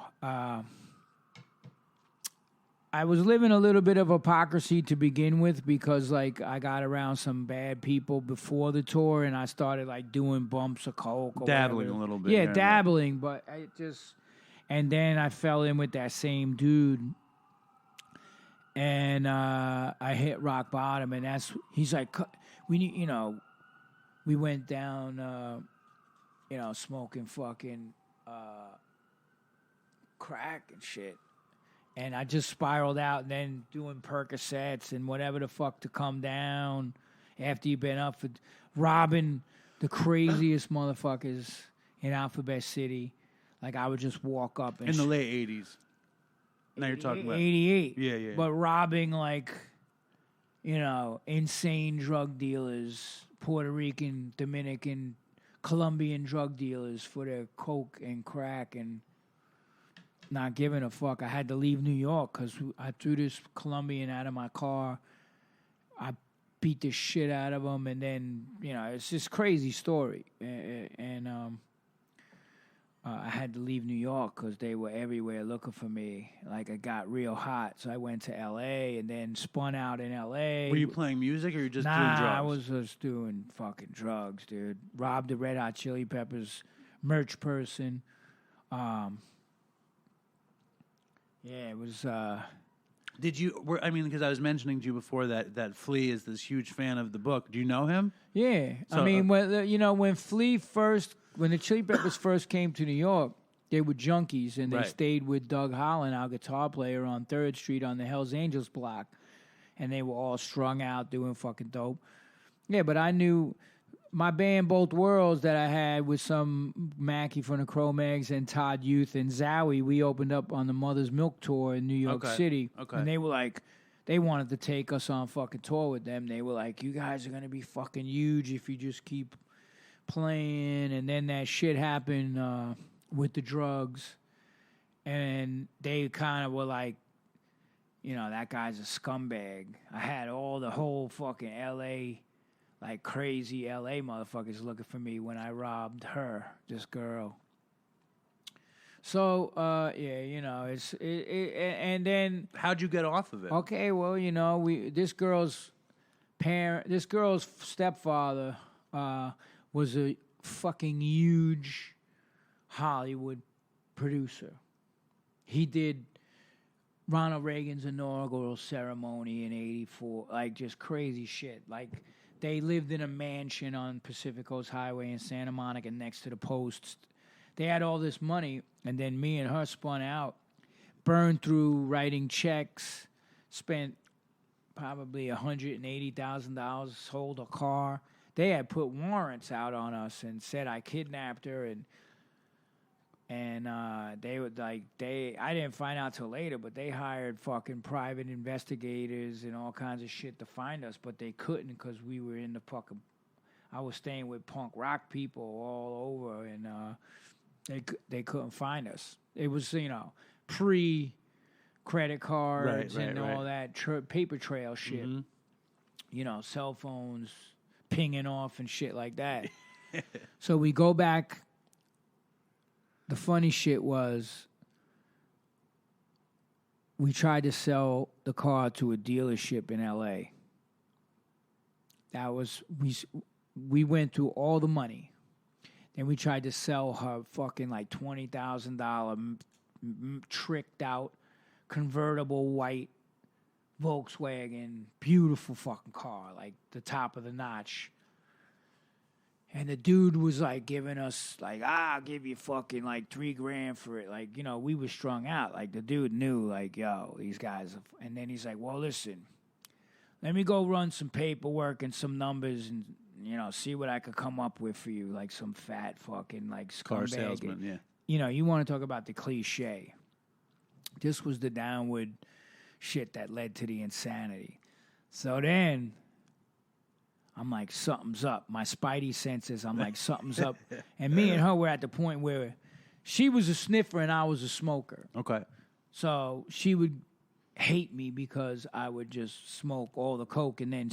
I was living a little bit of hypocrisy to begin with, because like I got around some bad people before the tour, and I started like doing bumps of coke or dabbling whatever. A little bit. Yeah, dabbling, but I just, and then I fell in with that same dude, and I hit rock bottom, and he's like, we need, you know, we went down, you know, smoking fucking crack and shit. And I just spiraled out and then doing Percocets and whatever the fuck to come down after you've been up for robbing the craziest motherfuckers in Alphabet City. Like, I would just walk up and... In the late 80s. Now you're talking about... 88. Yeah. But robbing, like, you know, insane drug dealers, Puerto Rican, Dominican, Colombian drug dealers for their coke and crack and not giving a fuck. I had to leave New York because I threw this Colombian out of my car. I beat the shit out of him, and then, you know, it's this crazy story. And I had to leave New York because they were everywhere looking for me. Like, it got real hot, so I went to L.A. and then spun out in L.A. Were you playing music or were you just doing drugs? Nah, I was just doing fucking drugs, dude. Robbed the Red Hot Chili Peppers merch person. Yeah, it was... Did you? I mean, because I was mentioning to you before that Flea is this huge fan of the book. Do you know him? Yeah, So, I mean, when the Chili Peppers first came to New York, they were junkies, and they Right. stayed with Doug Holland, our guitar player, on 3rd Street on the Hells Angels block, and they were all strung out doing fucking dope. Yeah, but I knew my band Both Worlds that I had with some Mackie from the Cro-Mags and Todd Youth and Zowie, we opened up on the Mother's Milk tour in New York City. Okay. And they were like, they wanted to take us on fucking tour with them. They were like, you guys are going to be fucking huge if you just keep playing. And then that shit happened with the drugs. And they kind of were like, you know, that guy's a scumbag. I had the whole fucking L.A., like crazy L.A. motherfuckers looking for me when I robbed her, this girl. So, yeah, you know, and then... How'd you get off of it? Okay, well, you know, this girl's stepfather was a fucking huge Hollywood producer. He did Ronald Reagan's inaugural ceremony in '84, like just crazy shit. Like, they lived in a mansion on Pacific Coast Highway in Santa Monica next to the Post. They had all this money, and then me and her spun out, burned through writing checks, spent probably $180,000, sold a car. They had put warrants out on us and said I kidnapped her, and they would I didn't find out till later, but they hired fucking private investigators and all kinds of shit to find us, but they couldn't because we were in the fucking... I was staying with punk rock people all over, and they couldn't find us. It was, you know, pre-credit cards and all that paper trail shit. Mm-hmm. You know, cell phones pinging off and shit like that. So we go back. The funny shit was we tried to sell the car to a dealership in L.A. That was... We went through all the money. Then we tried to sell her fucking like $20,000 tricked out convertible white Volkswagen, beautiful fucking car, like the top of the notch. And the dude was like giving us like, I'll give you fucking like $3,000 for it. Like, you know, we were strung out. Like, the dude knew, like, yo, these guys. And then he's like, well, listen, let me go run some paperwork and some numbers and, you know, see what I could come up with for you. Like some fat fucking like car salesman, yeah. You know, you want to talk about the cliche. This was the downward shit that led to the insanity. So then I'm like, something's up. My spidey senses, I'm like, something's up. And me and her were at the point where she was a sniffer and I was a smoker. Okay. So she would hate me because I would just smoke all the coke and then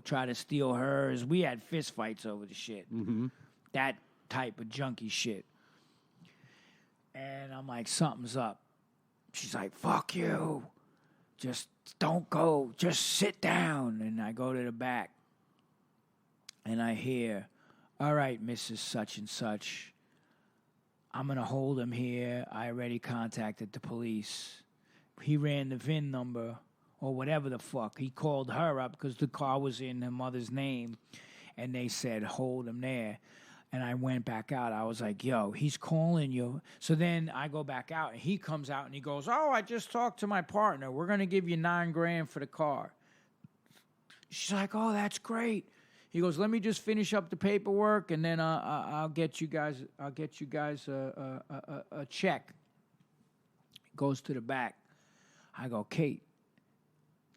try to steal hers. We had fist fights over the shit. Mm-hmm. That type of junkie shit. And I'm like, something's up. She's like, fuck you. Just don't go. Just sit down. And I go to the back. And I hear, all right, Mrs. Such and Such, I'm going to hold him here. I already contacted the police. He ran the VIN number or whatever the fuck. He called her up because the car was in her mother's name. And they said, hold him there. And I went back out. I was like, yo, he's calling you. So then I go back out, and he comes out, and he goes, oh, I just talked to my partner. We're going to give you $9,000 for the car. She's like, oh, that's great. He goes, let me just finish up the paperwork, and then I'll get you guys a check. Goes to the back. I go, Kate,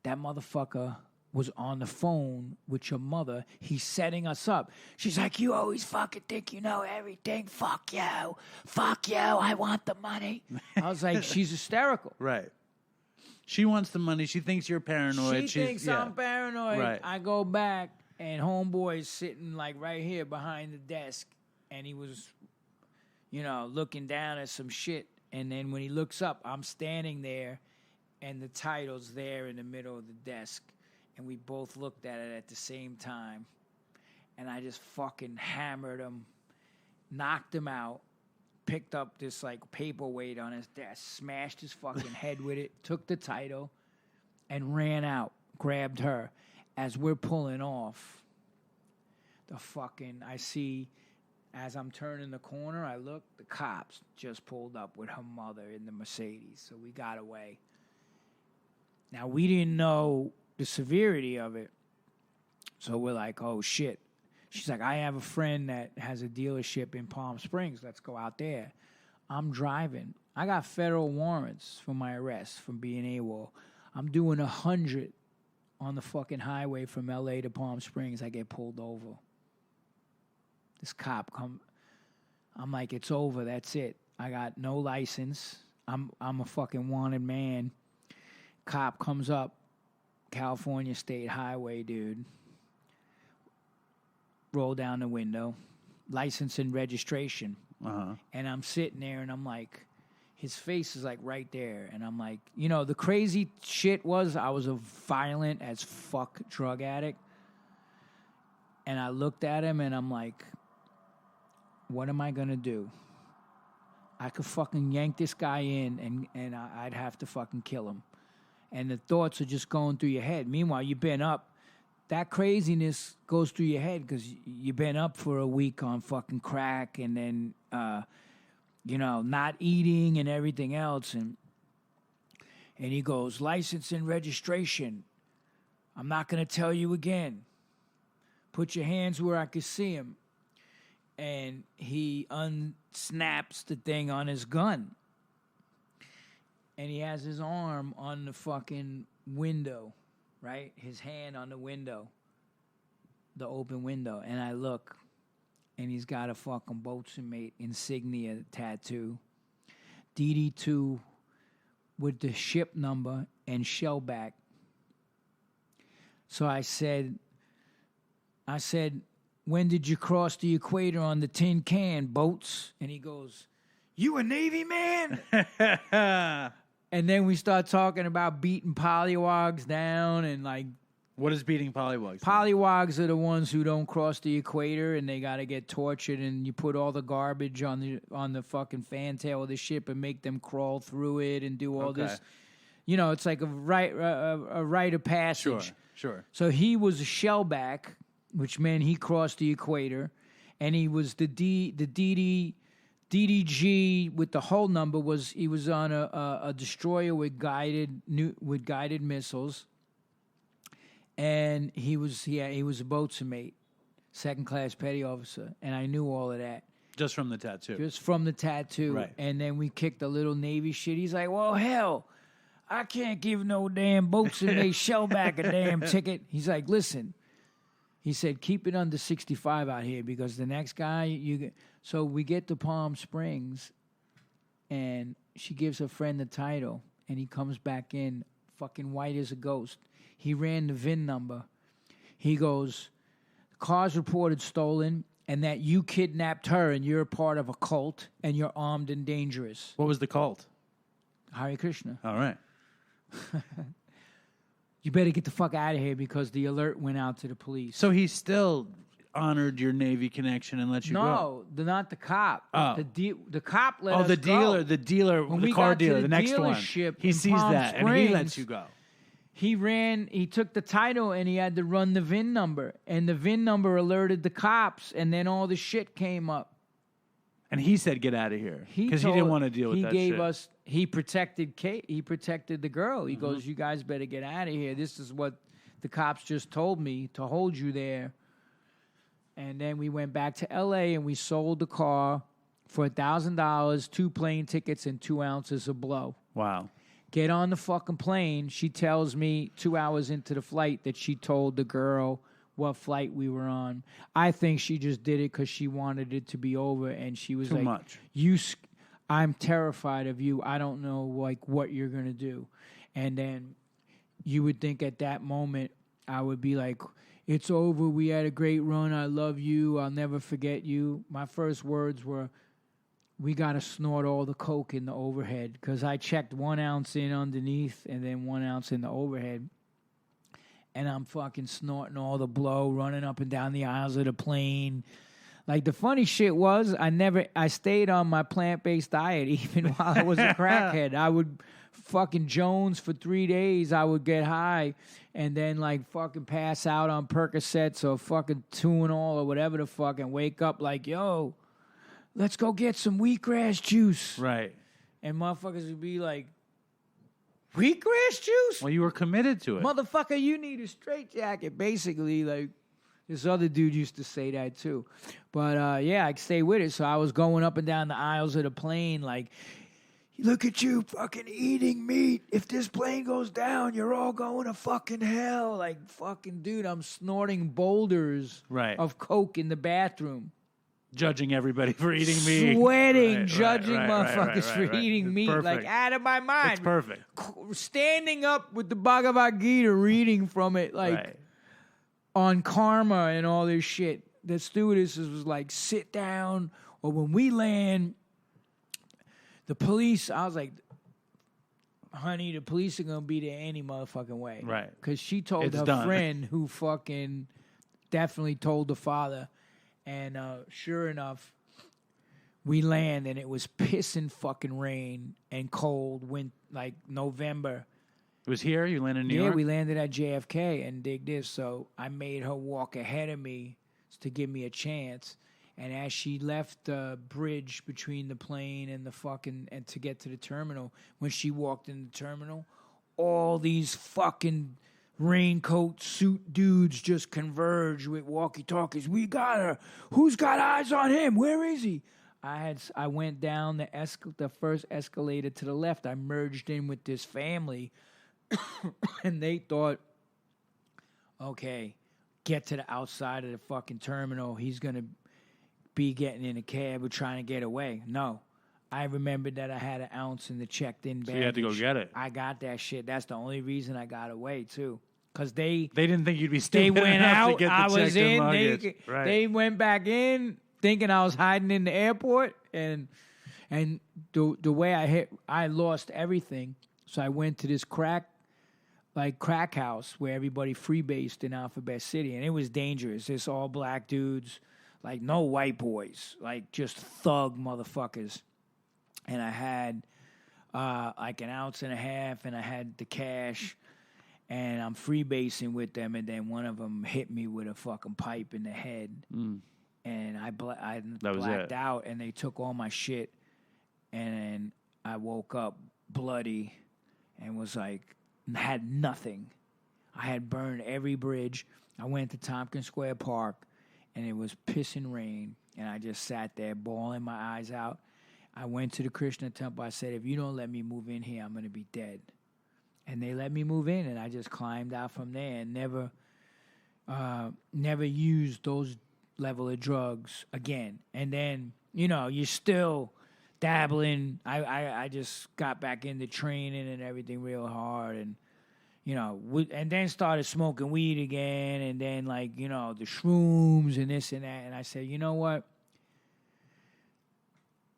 that motherfucker was on the phone with your mother. He's setting us up. She's like, you always fucking think you know everything. Fuck you. Fuck you. I want the money. I was like, she's hysterical. Right. She wants the money. She thinks you're paranoid. She thinks I'm paranoid. Right. I go back, and homeboy's sitting like right here behind the desk, and he was, looking down at some shit. And then when he looks up, I'm standing there, and the title's there in the middle of the desk. And we both looked at it at the same time. And I just fucking hammered him, knocked him out, picked up this like paperweight on his desk, smashed his fucking head with it, took the title, and ran out, grabbed her. As we're pulling off, I see, as I'm turning the corner, I look, the cops just pulled up with her mother in the Mercedes. So we got away. Now, we didn't know the severity of it. So we're like, oh, shit. She's like, I have a friend that has a dealership in Palm Springs. Let's go out there. I'm driving. I got federal warrants for my arrest from being AWOL. I'm doing 100 on the fucking highway from L.A. to Palm Springs. I get pulled over. This cop come. I'm like, it's over. That's it. I got no license. I'm a fucking wanted man. Cop comes up. California State Highway, dude. Roll down the window. License and registration. Uh-huh. And I'm sitting there, and I'm like, his face is like right there. And I'm like, the crazy shit was I was a violent as fuck drug addict. And I looked at him, and I'm like, what am I going to do? I could fucking yank this guy in, and I'd have to fucking kill him. And the thoughts are just going through your head. Meanwhile, you've been up. That craziness goes through your head because you've been up for a week on fucking crack, and then, not eating and everything else. And he goes, license and registration. I'm not going to tell you again. Put your hands where I can see him. And he unsnaps the thing on his gun. And he has his arm on the fucking window, right? His hand on the window, the open window. And I look, and he's got a fucking boatswain mate insignia tattoo. DD2 with the ship number and shellback. So I said, when did you cross the equator on the tin can, boats? And he goes, you a Navy man? And then we start talking about beating pollywogs down and like. What is beating pollywogs? Pollywogs are the ones who don't cross the equator, and they got to get tortured, and you put all the garbage on the fucking fantail of the ship and make them crawl through it and do all this. It's like a rite of passage. Sure. So he was a shellback, which meant he crossed the equator, and he was the DDG with the whole number was he was on a destroyer with guided missiles, and he was a boatswain mate, second class petty officer, and I knew all of that just from the tattoo. Right. And then we kicked a little Navy shit. He's like, well, hell, I can't give no damn boatswain mate shellback a damn ticket. He's like, listen. He said, keep it under 65 out here because the next guy So we get to Palm Springs, and she gives her friend the title, and he comes back in fucking white as a ghost. He ran the VIN number. He goes, the car's reported stolen, and that you kidnapped her, and you're a part of a cult, and you're armed and dangerous. What was the cult? Hare Krishna. All right. You better get the fuck out of here because the alert went out to the police. So he still honored your Navy connection and let you go? No, not the cop. Oh. The cop let us go. The dealer, when the we car got to dealer, the next one. dealership He in sees Palm that and he Springs, lets you go. He took the title and he had to run the VIN number. And the VIN number alerted the cops, and then all the shit came up. And he said, "Get out of here," because he didn't want to deal with that shit. He protected Kate. He protected the girl. He goes, "You guys better get out of here. This is what the cops just told me to hold you there." And then we went back to L.A. and we sold the car for $1,000, 2 plane tickets, and 2 ounces of blow. Wow. Get on the fucking plane. She tells me 2 hours into the flight that she told the girl what flight we were on. I think she just did it because she wanted it to be over, and she was Too much. I'm terrified of you. I don't know what you're gonna do. And then you would think at that moment I would be like, "It's over. We had a great run. I love you. I'll never forget you." My first words were, "We got to snort all the coke in the overhead," because I checked 1 ounce in underneath and then 1 ounce in the overhead. And I'm fucking snorting all the blow, running up and down the aisles of the plane. Like, the funny shit was, I stayed on my plant-based diet even while I was a crackhead. I would fucking Jones for 3 days. I would get high and then, fucking pass out on Percocets or fucking Tuinol or whatever the fuck, and wake up like, "Yo, let's go get some wheatgrass juice." Right. And motherfuckers would be like, "Wheatgrass juice?" Well, you were committed to it. Motherfucker, you need a straitjacket. Basically, this other dude used to say that too. But, yeah, I stay with it. So I was going up and down the aisles of the plane like, "Look at you fucking eating meat. If this plane goes down, you're all going to fucking hell." Like, fucking dude, I'm snorting boulders of coke in the bathroom. Judging everybody for eating meat. Sweating, judging motherfuckers for eating meat. Perfect. Like, out of my mind. It's perfect. Standing up with the Bhagavad Gita, reading from it, on karma and all this shit. The stewardess was like, "Sit down," or when we land, the police, I was like, "Honey, the police are going to be there any motherfucking way." Right. Because she told her friend who fucking definitely told the father. And sure enough, we land, and it was pissing fucking rain and cold, November. It was here? You landed in New York? Yeah, we landed at JFK, and dig this. So I made her walk ahead of me to give me a chance. And as she left the bridge between the plane and and to get to the terminal, when she walked in the terminal, all these fucking raincoat suit dudes just converged with walkie-talkies. "We got her. Who's got eyes on him? Where is he?" I went down the first escalator to the left. I merged in with this family, and they thought, "Okay, get to the outside of the fucking terminal. He's gonna be getting in a cab or trying to get away." No. I remembered that I had an ounce in the checked-in baggage. So you had to go get it. I got that shit. That's the only reason I got away, too. Because they didn't think you'd be stupid They went enough out. to get the I was checked-in in. luggage. They went back in thinking I was hiding in the airport. And the way I lost everything. So I went to this crack house where everybody freebased in Alphabet City. And it was dangerous. It's all black dudes, no white boys, just thug motherfuckers. And I had an ounce and a half, and I had the cash, and I'm freebasing with them, and then one of them hit me with a fucking pipe in the head, and I blacked out, and they took all my shit, and I woke up bloody, and had nothing. I had burned every bridge. I went to Tompkins Square Park, and it was pissing rain, and I just sat there bawling my eyes out. I went to the Krishna temple. I said, "If you don't let me move in here, I'm going to be dead." And they let me move in, and I just climbed out from there and never used those level of drugs again. And then, you're still dabbling. I just got back into training and everything real hard, and and then started smoking weed again, and then the shrooms and this and that. And I said, "You know what?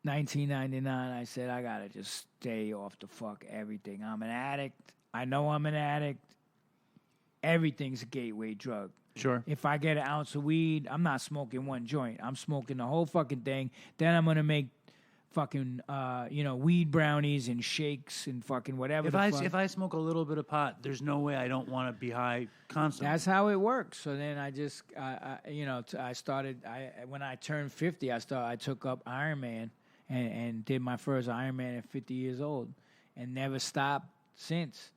1999, I said, I got to just stay off the fuck everything. I'm an addict. I know I'm an addict. Everything's a gateway drug." Sure. If I get an ounce of weed, I'm not smoking one joint. I'm smoking the whole fucking thing. Then I'm going to make fucking weed brownies and shakes and fucking whatever. If I smoke a little bit of pot, there's no way I don't want to be high constantly. That's how it works. So then I just I started. When I turned 50, I took up Ironman and did my first Ironman at 50 years old, and never stopped since.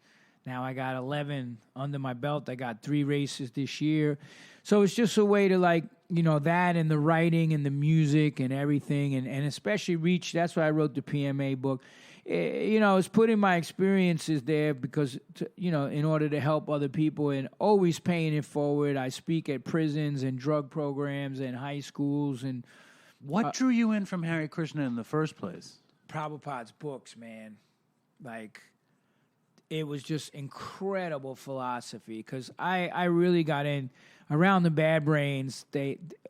Now I got 11 under my belt. I got 3 races this year. So it's just a way to that and the writing and the music and everything and especially reach. That's why I wrote the PMA book. It's putting my experiences there because, in order to help other people and always paying it forward. I speak at prisons and drug programs and high schools. And what drew you in from Hare Krishna in the first place? Prabhupada's books, man. It was just incredible philosophy because I really got in around the Bad Brains.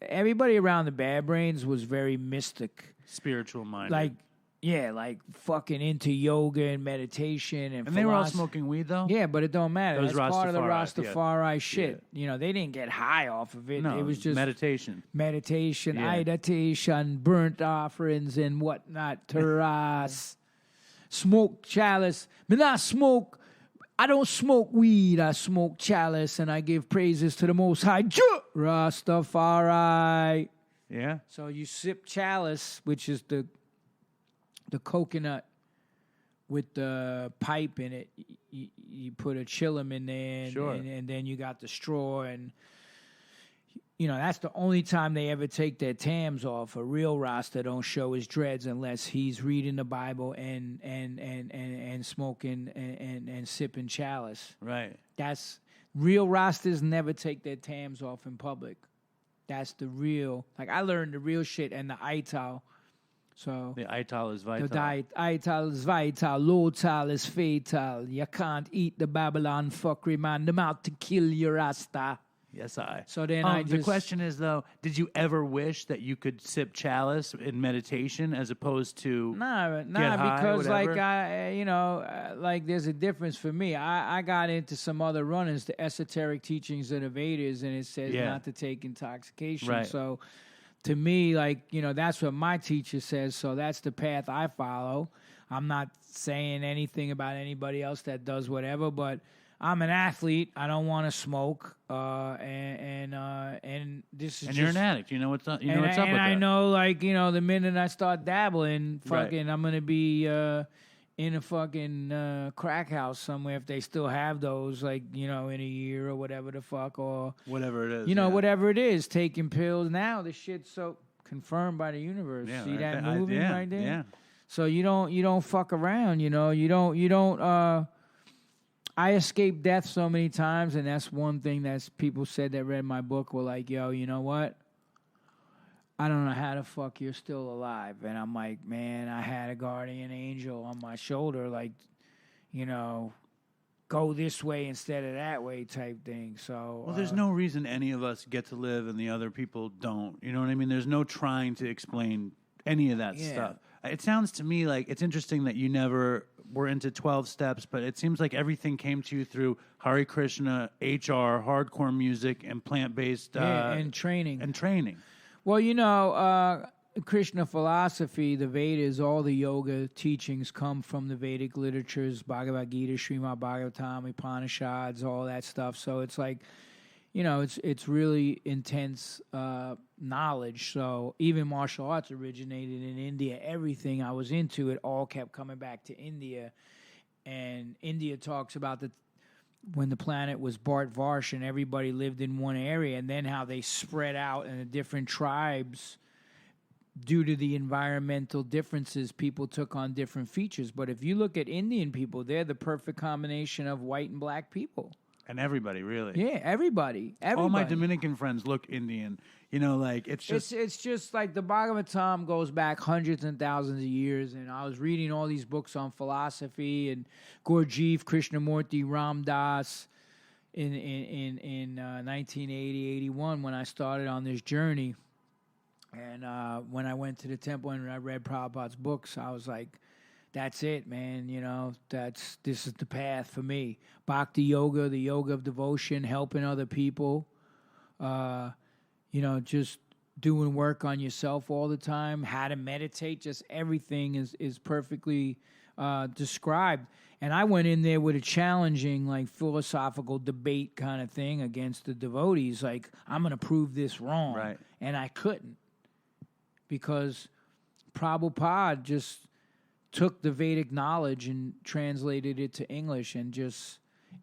Everybody around the Bad Brains was very mystic, spiritual minded. Fucking into yoga and meditation and they were all smoking weed though. Yeah, but it don't matter. That's part of the Rastafari shit. Yeah. They didn't get high off of it. No, it was just meditation, meditation, burnt offerings and whatnot. Taras. Smoke chalice. I don't smoke weed. I smoke chalice, and I give praises to the Most High. Rastafari. Yeah. So you sip chalice, which is the coconut with the pipe in it. You put a chillum in there, and then you got the straw, and that's the only time they ever take their tams off. A real Rasta don't show his dreads unless he's reading the Bible and smoking and sipping chalice. Right. That's real Rastas never take their tams off in public. That's the real. I learned the real shit and the ital. So the ital is vital. The ital is vital. Low tal is fatal. You can't eat the Babylon fuckery, man. Them out to kill your Rasta. Yes, I. So then the question is, though, did you ever wish that you could sip chalice in meditation as opposed to Nah, get high, because whatever? there's a difference for me. I got into some other runnings, the esoteric teachings of the Vedas, and it says not to take intoxication. Right. So to me, that's what my teacher says. So that's the path I follow. I'm not saying anything about anybody else that does whatever, but I'm an athlete. I don't want to smoke, and this is. And you're an addict. You know what's up. You know what's up with that. And I know, the minute I start dabbling, fucking, I'm gonna be in a fucking crack house somewhere if they still have those, in a year or whatever the fuck, or whatever it is. Whatever it is, taking pills. Now the shit's so confirmed by the universe. Yeah, See right that there. movie right there? Yeah. So you don't fuck around. You don't. I escaped death so many times, and that's one thing that people said that read my book were like, yo, you know what? I don't know how the fuck you're still alive. And I'm like, man, I had a guardian angel on my shoulder, go this way instead of that way type thing. So well, there's no reason any of us get to live and the other people don't. You know what I mean? There's no trying to explain any of that stuff. It sounds to me like it's interesting that you never were into 12 steps, but it seems like everything came to you through Hare Krishna, HR, hardcore music, and plant-based and training. Well, Krishna philosophy, the Vedas, all the yoga teachings come from the Vedic literatures, Bhagavad Gita, Srimad Bhagavatam, Upanishads, all that stuff. So it's like, it's really intense knowledge. So even martial arts originated in India. Everything I was into, it all kept coming back to India. And India talks about when the planet was Bharatvarsh and everybody lived in one area, and then how they spread out in the different tribes. Due to the environmental differences, people took on different features. But if you look at Indian people, they're the perfect combination of white and black people. And everybody, really. Yeah, everybody. All my Dominican friends look Indian. It's just... It's just like the Bhagavatam goes back hundreds and thousands of years, and I was reading all these books on philosophy, and Gurdjieff, Krishnamurti, Ram Dass in 1980, 81 when I started on this journey. And when I went to the temple and I read Prabhupada's books, I was like, that's it, man. This is the path for me. Bhakti yoga, the yoga of devotion, helping other people. Just doing work on yourself all the time, how to meditate, just everything is perfectly described. And I went in there with a challenging, like, philosophical debate kind of thing against the devotees. Like, I'm going to prove this wrong. Right. And I couldn't, because Prabhupada just took the Vedic knowledge and translated it to English, and just,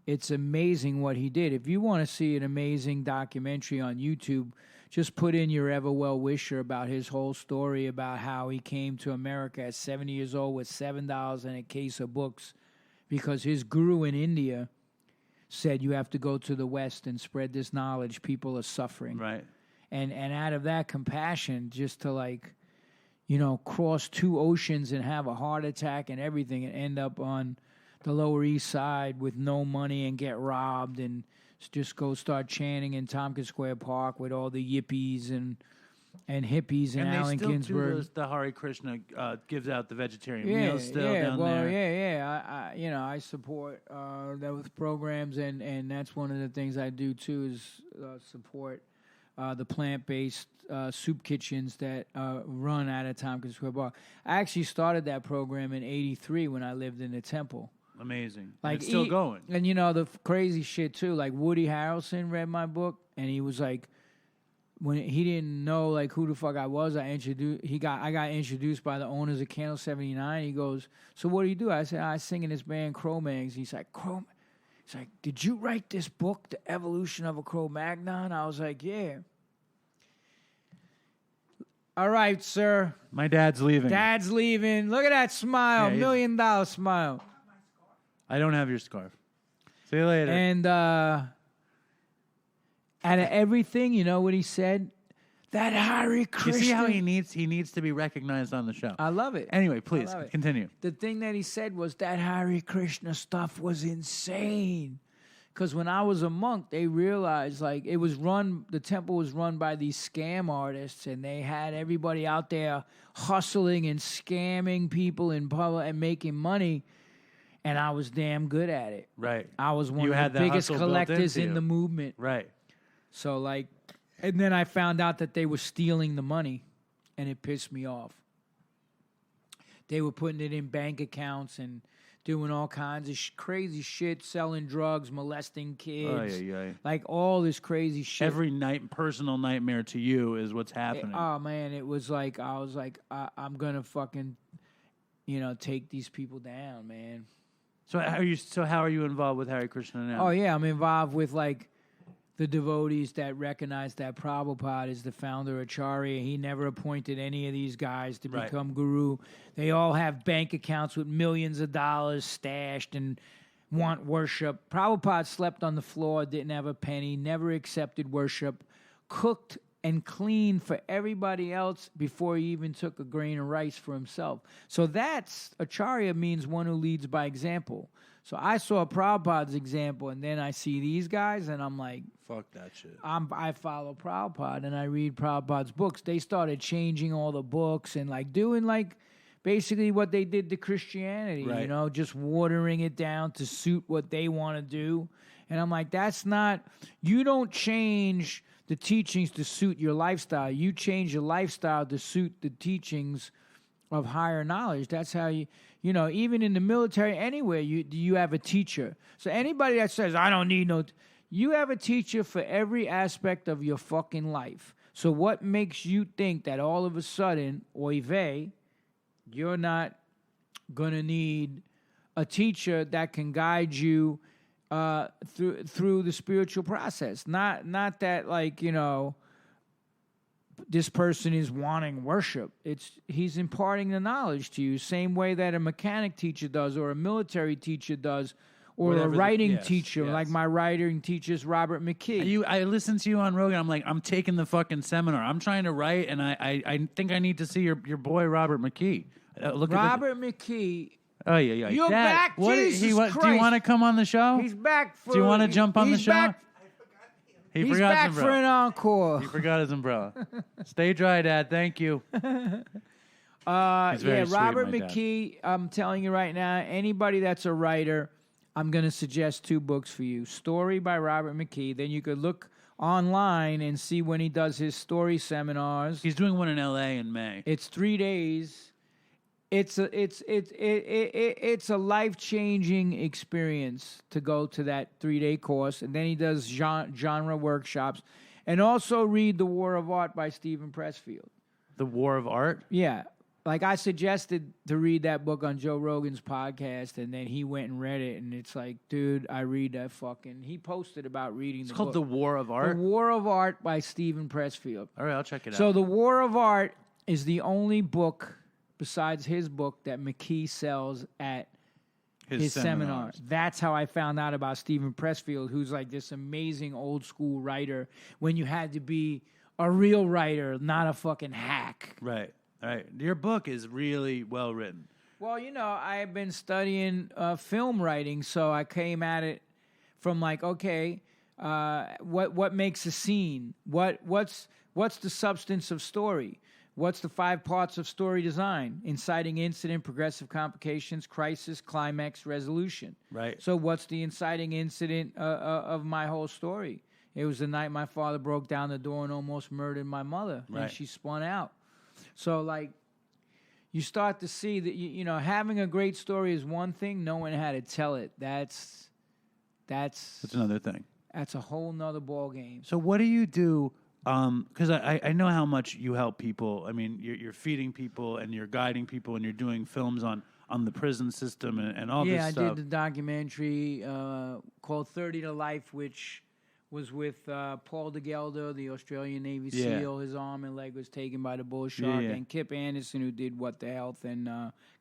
it's amazing what he did. If you want to see an amazing documentary on YouTube, just put in your ever well wisher about his whole story about how he came to America at 70 years old with $7 and a case of books, because his guru in India said, you have to go to the West and spread this knowledge. People are suffering. Right. And out of that compassion, just to, like, you know, cross 2 oceans and have a heart attack and everything, and end up on the Lower East Side with no money and get robbed, and just go start chanting in Tompkins Square Park with all the yippies and hippies and Allen Ginsberg. And the Hare Krishna gives out the vegetarian meals still down there. I support those programs, and that's one of the things I do too, is support the plant-based soup kitchens that run out of Tompkins Square Park. I actually started that program in '83 when I lived in the Temple. Amazing. Like, and it's still going. And you know, the crazy shit too, like Woody Harrelson read my book, and he was like, when he didn't know, like, who the fuck I was, I got introduced by the owners of Candle 79. He goes, so what do you do? I said, I sing in this band Cro-Mags. He's like, he's like, did you write this book, The Evolution of a Cro-Magnon? I was like, yeah. All right, sir. My dad's leaving. Dad's leaving. Look at that smile. Yeah, $1 million smile. I don't have your scarf. See you later. And out of everything, you know what he said? That Hare Krishna. You see how he needs to be recognized on the show. I love it. Anyway, please continue. The thing that he said was that Hare Krishna stuff was insane. Because when I was a monk, they realized, like, the temple was run by these scam artists, and they had everybody out there hustling and scamming people in public and making money. And I was damn good at it. Right. I was one of the biggest collectors in the movement. Right. So, like, and then I found out that they were stealing the money, and it pissed me off. They were putting it in bank accounts and doing all kinds of crazy shit, selling drugs, molesting kids, like all this crazy shit. Every personal nightmare to you is what's happening. Oh man, it was like, I was like, I'm gonna fucking, take these people down, man. So how are you involved with Hare Krishna now? Oh yeah, I'm involved with, like, the devotees that recognize that Prabhupada is the founder of Acharya. He never appointed any of these guys to become guru. They all have bank accounts with millions of dollars stashed and want worship. Prabhupada slept on the floor, didn't have a penny, never accepted worship, cooked and cleaned for everybody else before he even took a grain of rice for himself. So that's, Acharya means one who leads by example. So I saw Prabhupada's example, and then I see these guys, and I'm like, fuck that shit. I follow Prabhupada, and I read Prabhupada's books. They started changing all the books and, like, doing, like, basically what they did to Christianity, just watering it down to suit what they want to do. And I'm like, you don't change the teachings to suit your lifestyle. You change your lifestyle to suit the teachings of higher knowledge. That's how even in the military, anywhere, you have a teacher. So anybody that says, I don't need you have a teacher for every aspect of your fucking life. So what makes you think that all of a sudden, oy vey, you're not going to need a teacher that can guide you through the spiritual process? Not that, like, this person is wanting worship. He's imparting the knowledge to you, same way that a mechanic teacher does, or a military teacher does, or a writing teacher, like my writing teacher's Robert McKee. I listened to you on Rogan. I'm like, I'm taking the fucking seminar. I'm trying to write, and I think I need to see your boy Robert McKee. Robert McKee. Oh yeah. You're back. Jesus Christ. Do you want to come on the show? He's back. Do you want to jump on the show? He's back for an encore. He forgot his umbrella. Stay dry, Dad. Thank you. Robert McKee, I'm telling you right now, anybody that's a writer, I'm going to suggest 2 books for you. Story by Robert McKee. Then you could look online and see when he does his story seminars. He's doing one in L.A. in May. It's 3 days. It's a life-changing experience to go to that 3-day course. And then he does genre workshops. And also read The War of Art by Stephen Pressfield. The War of Art? Yeah. Like, I suggested to read that book on Joe Rogan's podcast, and then he went and read it, and it's like, dude, I read that fucking... He posted about reading the book. It's called The War of Art? The War of Art by Stephen Pressfield. All right, I'll check it out. So The War of Art is the only book, besides his book, that McKee sells at his seminars. That's how I found out about Stephen Pressfield, who's like this amazing old-school writer when you had to be a real writer, not a fucking hack. Right. All right. Your book is really well written. Well, you know, I have been studying film writing, so I came at it from like, okay, what makes a scene? What's the substance of story? What's the 5 parts of story design? Inciting incident, progressive complications, crisis, climax, resolution. Right. So what's the inciting incident of my whole story? It was the night my father broke down the door and almost murdered my mother, and she spun out. So, like, you start to see that, you know, having a great story is one thing. Knowing how to tell it, that's another thing. That's a whole nother ball game. So what do you do? Because I know how much you help people. I mean, you're feeding people and you're guiding people and you're doing films on the prison system and all this stuff. Yeah, I did the documentary called 30 to Life, which was with Paul de Gelder, the Australian Navy SEAL. His arm and leg was taken by the bull shark. Yeah. And Kip Anderson, who did What the Health and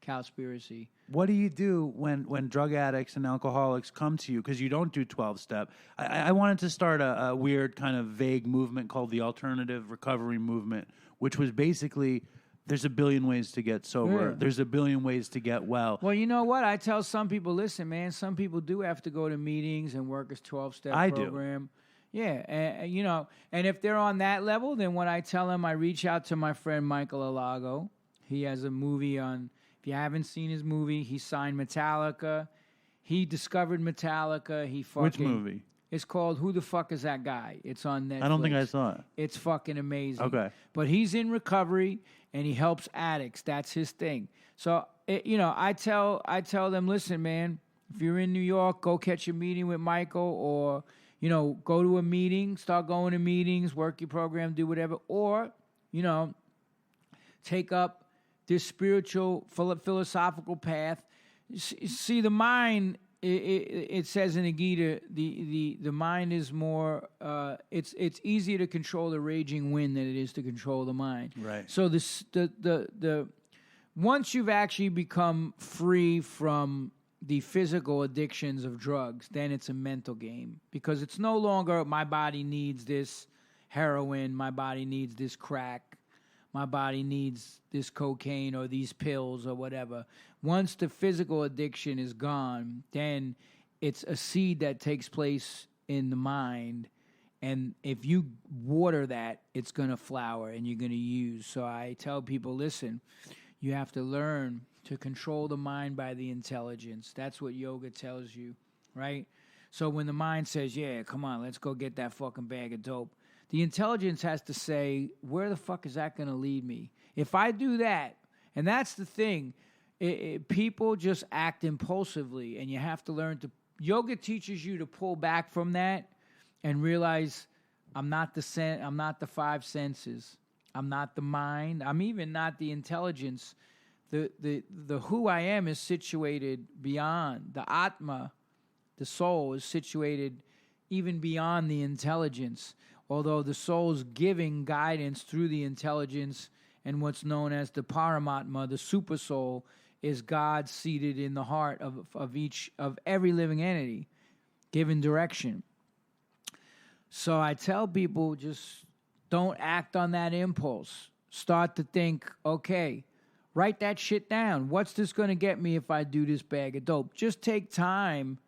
Cowspiracy. What do you do when drug addicts and alcoholics come to you? Because you don't do 12-step. I wanted to start a weird kind of vague movement called the Alternative Recovery Movement, which was basically... There's a billion ways to get sober. Yeah. There's a billion ways to get well. Well, you know what? I tell some people, listen, man, some people do have to go to meetings and work a 12-step program. Yeah, and, you know, and if they're on that level, then what I tell them, I reach out to my friend Michael Alago. He has a movie on, if you haven't seen his movie, he signed Metallica. He discovered Metallica. Which movie? It's called Who the Fuck Is That Guy? It's on Netflix. I don't think I saw it. It's fucking amazing. Okay. But he's in recovery, and he helps addicts. That's his thing. So, you know, I tell them, listen, man, if you're in New York, go catch a meeting with Michael, or, you know, go to a meeting, start going to meetings, work your program, do whatever. Or, you know, take up this spiritual, philosophical path. See, the mind... It says in the Gita, the mind is more. It's easier to control the raging wind than it is to control the mind. Right. So the once you've actually become free from the physical addictions of drugs, then it's a mental game, because it's no longer my body needs this heroin, my body needs this crack, my body needs this cocaine or these pills or whatever. Once the physical addiction is gone, then it's a seed that takes place in the mind. And if you water that, it's going to flower and you're going to use. So I tell people, listen, you have to learn to control the mind by the intelligence. That's what yoga tells you, right? So when the mind says, yeah, come on, let's go get that fucking bag of dope, the intelligence has to say, where the fuck is that going to lead me? If I do that, and that's the thing, people just act impulsively, and you have to learn to... Yoga teaches you to pull back from that and realize I'm not the 5 senses. I'm not the mind. I'm even not the intelligence. The who I am is situated beyond. The Atma, the soul, is situated even beyond the intelligence, although the soul's giving guidance through the intelligence, and what's known as the Paramatma, the super soul, is God seated in the heart of every living entity, giving direction. So I tell people, just don't act on that impulse. Start to think, okay, write that shit down. What's this going to get me if I do this bag of dope? Just take time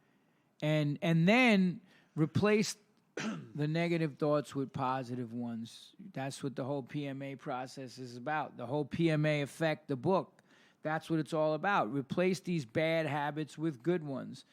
and then replace the negative thoughts with positive ones. That's what the whole PMA process is about. The whole PMA effect, the book, that's what it's all about. Replace these bad habits with good ones.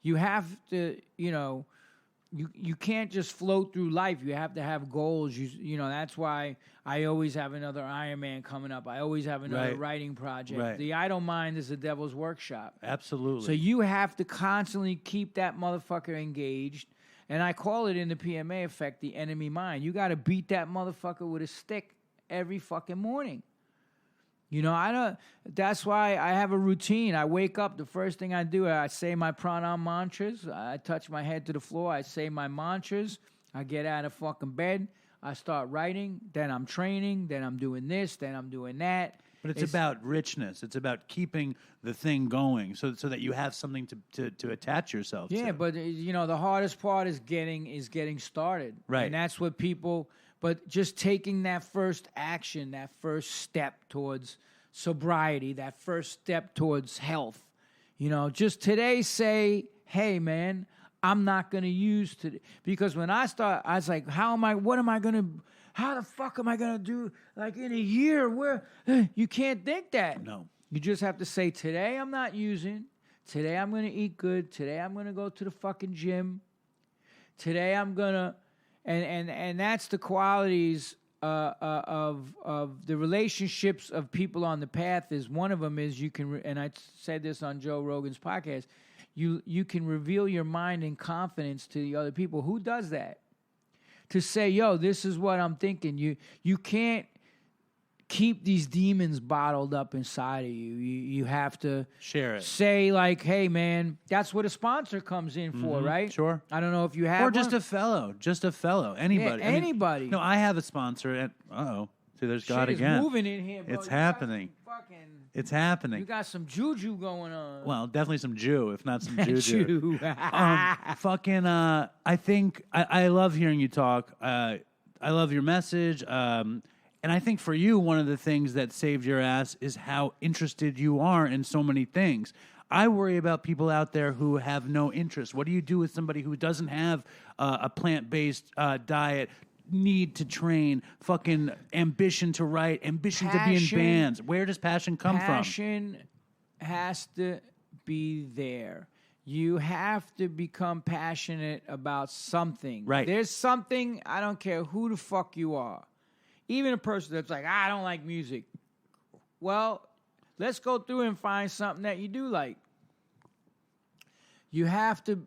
You have to, you can't just float through life. You have to have goals. That's why I always have another Iron Man coming up. I always have another writing project. Right. The idle mind is the devil's workshop. Absolutely. So you have to constantly keep that motherfucker engaged. And I call it in the PMA effect the enemy mind. You got to beat that motherfucker with a stick every fucking morning. That's why I have a routine. I wake up, the first thing I do, I say my pranam mantras. I touch my head to the floor. I say my mantras. I get out of fucking bed. I start writing. Then I'm training. Then I'm doing this. Then I'm doing that. But it's about richness. It's about keeping the thing going so that you have something to attach yourself to. Yeah, but the hardest part is getting started. Right. And that's what people, but just taking that first action, that first step towards sobriety, that first step towards health. Just today say, hey man, I'm not going to use today. Because when I was like, how the fuck am I going to do like in a year? Where you can't think that. No. You just have to say, today I'm not using. Today I'm going to eat good. Today I'm going to go to the fucking gym. Today I'm going to, and that's the qualities of the relationships of people on the path. Is one of them is you can, and I said this on Joe Rogan's podcast, you can reveal your mind in confidence to the other people. Who does that? To say, yo, this is what I'm thinking. You can't keep these demons bottled up inside of you. You have to share it. Say like, hey man, that's what a sponsor comes in for, right? Sure. I don't know if you have or just one. a fellow, anybody. Yeah, anybody. No, I have a sponsor. See, there's God Shit is moving moving in here, bro. It's happening. It's happening. You got some juju going on. Well, definitely some Jew, if not some juju. I think I love hearing you talk. I love your message. And I think for you, one of the things that saved your ass is how interested you are in so many things. I worry about people out there who have no interest. What do you do with somebody who doesn't have a plant-based diet, need to train, fucking ambition to write, ambition to be in bands? Where does passion come from? Passion has to be there. You have to become passionate about something. Right. There's something, I don't care who the fuck you are. Even a person that's like, I don't like music. Well, let's go through and find something that you do like. You have to,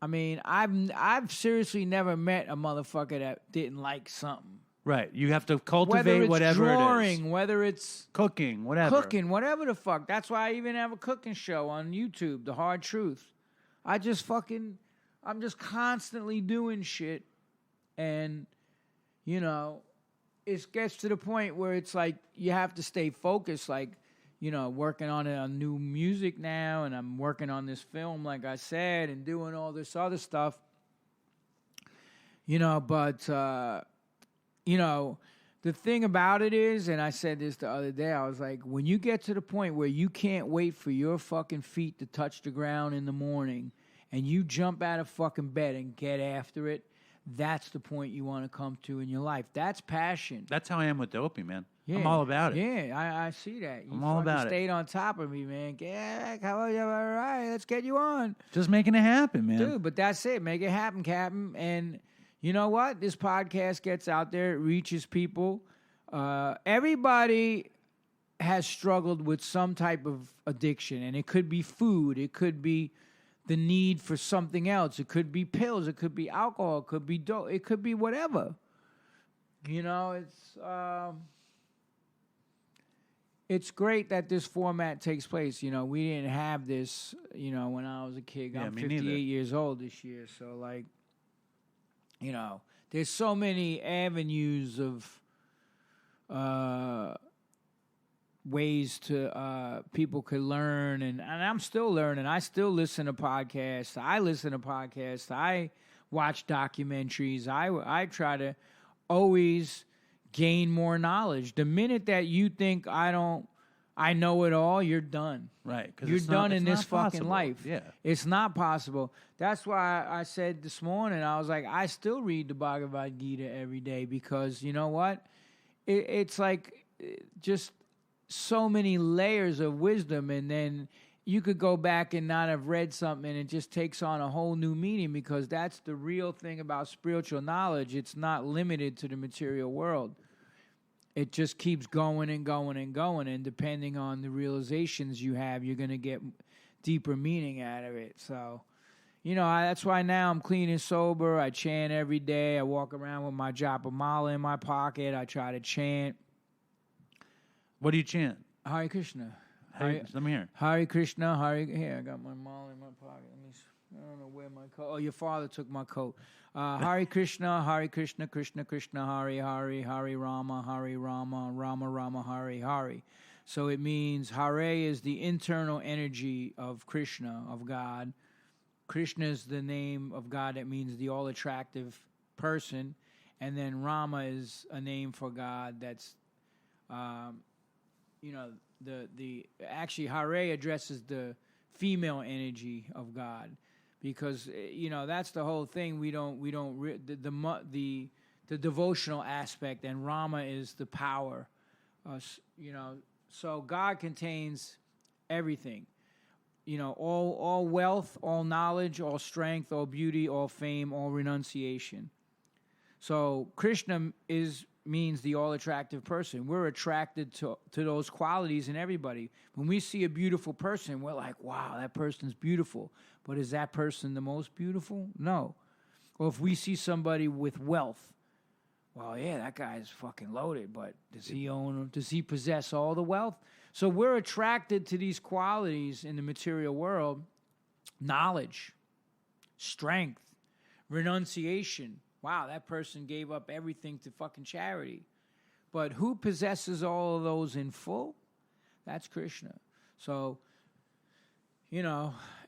I've seriously never met a motherfucker that didn't like something. Right. You have to cultivate whatever drawing, it is. Whether it's cooking, whatever. Cooking, whatever the fuck. That's why I even have a cooking show on YouTube, The Hard Truth. I'm just constantly doing shit. And, it gets to the point where it's like you have to stay focused, like, working on a new music now, and I'm working on this film, like I said, and doing all this other stuff. The thing about it is, and I said this the other day, I was like, when you get to the point where you can't wait for your fucking feet to touch the ground in the morning and you jump out of fucking bed and get after it, that's the point you want to come to in your life. That's passion. That's how I am with Dopey, man. Yeah. I'm all about it. Yeah, I see that. I'm all about it. You stayed on top of me, man. How are you? All right, let's get you on. Just making it happen, man. Dude, but that's it. Make it happen, Captain. And you know what? This podcast gets out there. It reaches people. Everybody has struggled with some type of addiction, and it could be food. It could be the need for something else. It could be pills. It could be alcohol. It could be dope. It could be whatever. It's great that this format takes place. We didn't have this, when I was a kid. I'm 58 years old this year. So, like, there's so many avenues of ways to people could learn, and I'm still learning. I still listen to podcasts. I watch documentaries. I try to always gain more knowledge. The minute that you think I know it all, you're done. Right. You're done in this fucking life. Yeah. It's not possible. That's why I said this morning, I was like, I still read the Bhagavad Gita every day because you know what? It's like just so many layers of wisdom, and then you could go back and not have read something and it just takes on a whole new meaning, because that's the real thing about spiritual knowledge. It's not limited to the material world. It just keeps going and going and going, and depending on the realizations you have, you're going to get deeper meaning out of it. So, that's why now I'm clean and sober. I chant every day. I walk around with my japa mala in my pocket. I try to chant. What do you chant? Hare Krishna. Let me hear. Hare Krishna, Here, I got my mala in my pocket. I don't know where my coat. Oh, your father took my coat. Hare Krishna, Krishna Krishna, Hare Hare, Hare Rama, Rama Rama, Hare Hare. So it means Hare is the internal energy of Krishna, of God. Krishna is the name of God that means the all-attractive person. And then Rama is a name for God that's, actually Hare addresses the female energy of God, because that's the whole thing. The devotional aspect, and Rama is the power. So God contains everything. All wealth, all knowledge, all strength, all beauty, all fame, all renunciation. So Krishna means the all-attractive person. We're attracted to those qualities in everybody. When we see a beautiful person, we're like, wow, that person's beautiful. But is that person the most beautiful? No. Or if we see somebody with wealth, well, yeah, that guy's fucking loaded, but does he possess all the wealth? So we're attracted to these qualities in the material world: knowledge, strength, renunciation. Wow, that person gave up everything to fucking charity. But who possesses all of those in full? That's Krishna. So,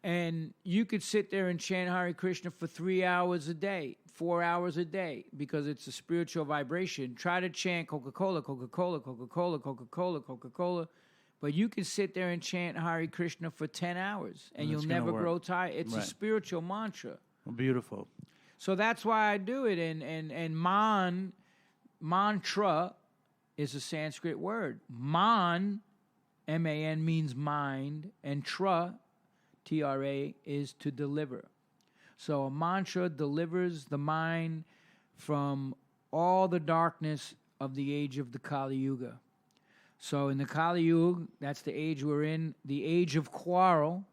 and you could sit there and chant Hare Krishna for 3 hours a day, 4 hours a day, because it's a spiritual vibration. Try to chant Coca-Cola, Coca-Cola, Coca-Cola, Coca-Cola, Coca-Cola. But you can sit there and chant Hare Krishna for 10 hours, and you'll never grow tired. It's a spiritual mantra. Well, beautiful. So that's why I do it. And mantra is a Sanskrit word. Man, M-A-N, means mind, and tra, T-R-A, is to deliver. So a mantra delivers the mind from all the darkness of the age of the Kali Yuga. So in the Kali Yuga, that's the age we're in, the age of quarrel,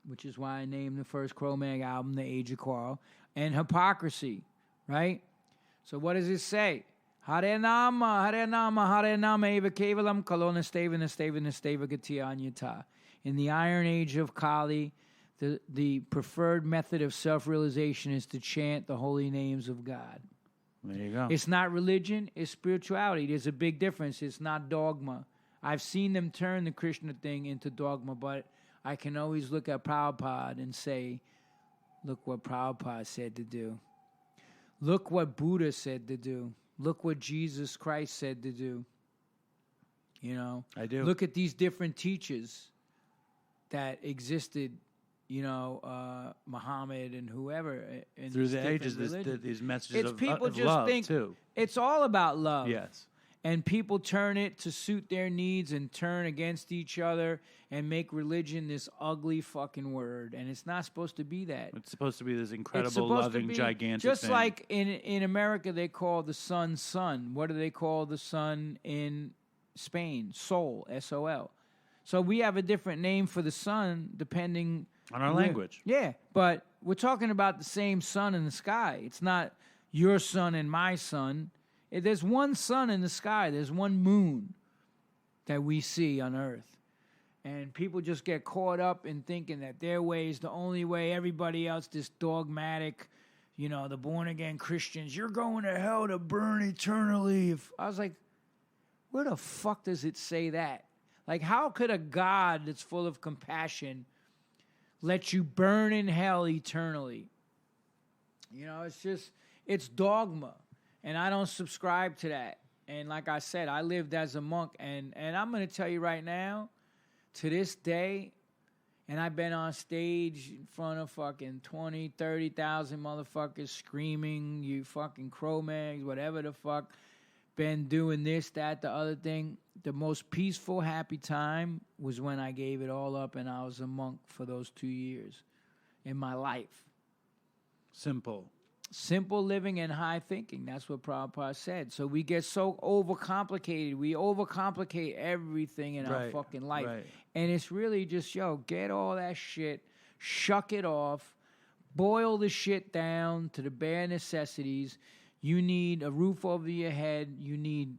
which is why I named the first Cro-Mag album The Age of Quarrel, and hypocrisy, right? So what does it say? Hare Nama, Hare Nama, Hare Nama, Eva Kevalam, Kalona Steva, Nesteva, Nesteva, Gatiya Anyata. In the Iron Age of Kali, the preferred method of self-realization is to chant the holy names of God. There you go. It's not religion, it's spirituality. There's a big difference. It's not dogma. I've seen them turn the Krishna thing into dogma, but I can always look at Prabhupada and say, look what Prabhupada said to do. Look what Buddha said to do. Look what Jesus Christ said to do. I do. Look at these different teachers that existed, Muhammad and whoever. Through the ages, these messages it's of people just love, think too. It's all about love. Yes. And people turn it to suit their needs and turn against each other and make religion this ugly fucking word. And it's not supposed to be that. It's supposed to be this incredible, loving, gigantic just thing. like in America, they call the sun sun. What do they call the sun in Spain? Sol, S-O-L. So we have a different name for the sun depending on our language. Yeah, but we're talking about the same sun in the sky. It's not your sun and my sun. There's one sun in the sky. There's one moon that we see on Earth. And people just get caught up in thinking that their way is the only way. Everybody else, this dogmatic, the born-again Christians, you're going to hell to burn eternally. I was like, where the fuck does it say that? Like, how could a God that's full of compassion let you burn in hell eternally? It's dogma. And I don't subscribe to that. And like I said, I lived as a monk. And I'm going to tell you right now, to this day, and I've been on stage in front of fucking 20, 30,000 motherfuckers screaming, you fucking Cro-Mags, whatever the fuck. been doing this, that, the other thing. The most peaceful, happy time was when I gave it all up and I was a monk for those 2 years in my life. Simple living and high thinking. That's what Prabhupada said. So we get so overcomplicated. We overcomplicate everything in our fucking life. Right. And it's really just, get all that shit, shuck it off, boil the shit down to the bare necessities. You need a roof over your head. You need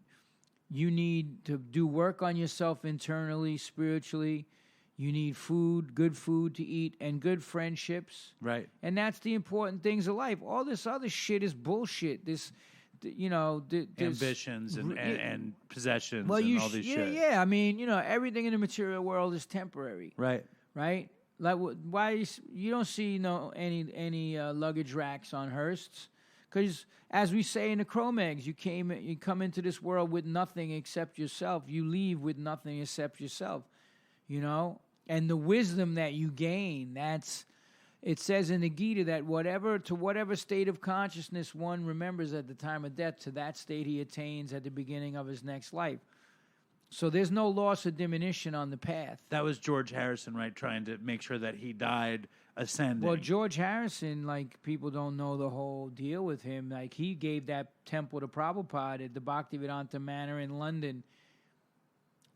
to do work on yourself internally, spiritually. You need food, good food to eat, and good friendships. Right. And that's the important things of life. All this other shit is bullshit. This, ambitions and possessions well, and all this shit. Yeah. I mean, everything in the material world is temporary. Right. Right? Like, why you don't see any luggage racks on Hearsts? Because, as we say in the Cro-Mags, you come into this world with nothing except yourself. You leave with nothing except yourself. And the wisdom that you gain, it says in the Gita that whatever state of consciousness one remembers at the time of death, to that state he attains at the beginning of his next life. So there's no loss or diminution on the path. That was George Harrison, right, trying to make sure that he died ascending. Well, George Harrison, people don't know the whole deal with him. He gave that temple to Prabhupada at the Bhaktivedanta Manor in London.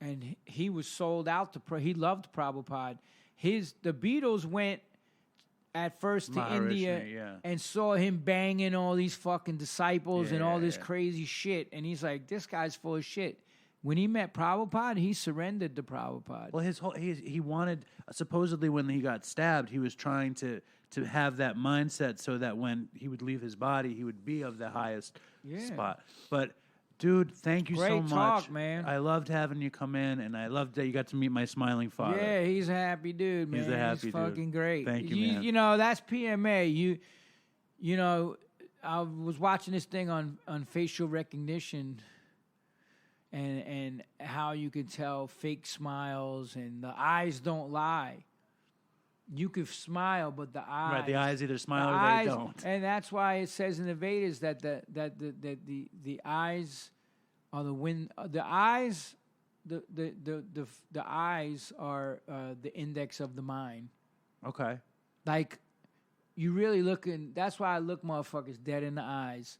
And he was sold out he loved Prabhupada. The Beatles went at first to India and saw him banging all these fucking disciples and all this crazy shit. And he's like, this guy's full of shit. When he met Prabhupada, he surrendered to Prabhupada. Well, he wanted, supposedly when he got stabbed, he was trying to have that mindset so that when he would leave his body, he would be of the highest spot. But, dude, thank you so much. Great talk, man. I loved having you come in, and I loved that you got to meet my smiling father. Yeah, he's a happy dude, man. He's a happy dude. Fucking great. Thank you, man. That's PMA. I was watching this thing on facial recognition and how you could tell fake smiles, and the eyes don't lie. You could smile, but the eyes... Right, the eyes either smile or they don't. And that's why it says in the Vedas that the eyes are the wind. The eyes are the index of the mind. Okay. You really looking. That's why I look motherfuckers dead in the eyes.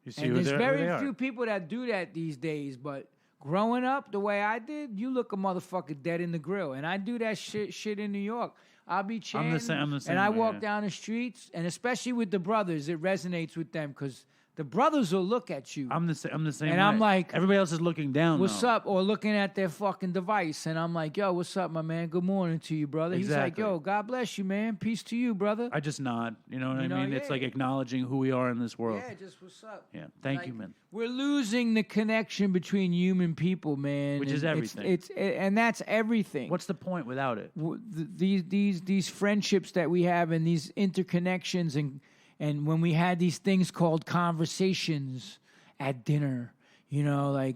You see, and there's very few people that do that these days, but growing up the way I did, you look a motherfucker dead in the grill. And I do that shit in New York. I'll be chanting, I'm the same and I way, walk down the streets, and especially with the brothers, it resonates with them because the brothers will look at you. I'm the same and way. I'm like, everybody else is looking down. What's up? Or looking at their fucking device, and I'm like, yo, what's up, my man? Good morning to you, brother. Exactly. He's like, yo, God bless you, man. Peace to you, brother. I just nod. You know what I mean? It's like acknowledging who we are in this world. Yeah, just what's up. Yeah, thank you, man. We're losing the connection between human people, man. Which is everything. And that's everything. What's the point without it? These friendships that we have and these interconnections and when we had these things called conversations at dinner, and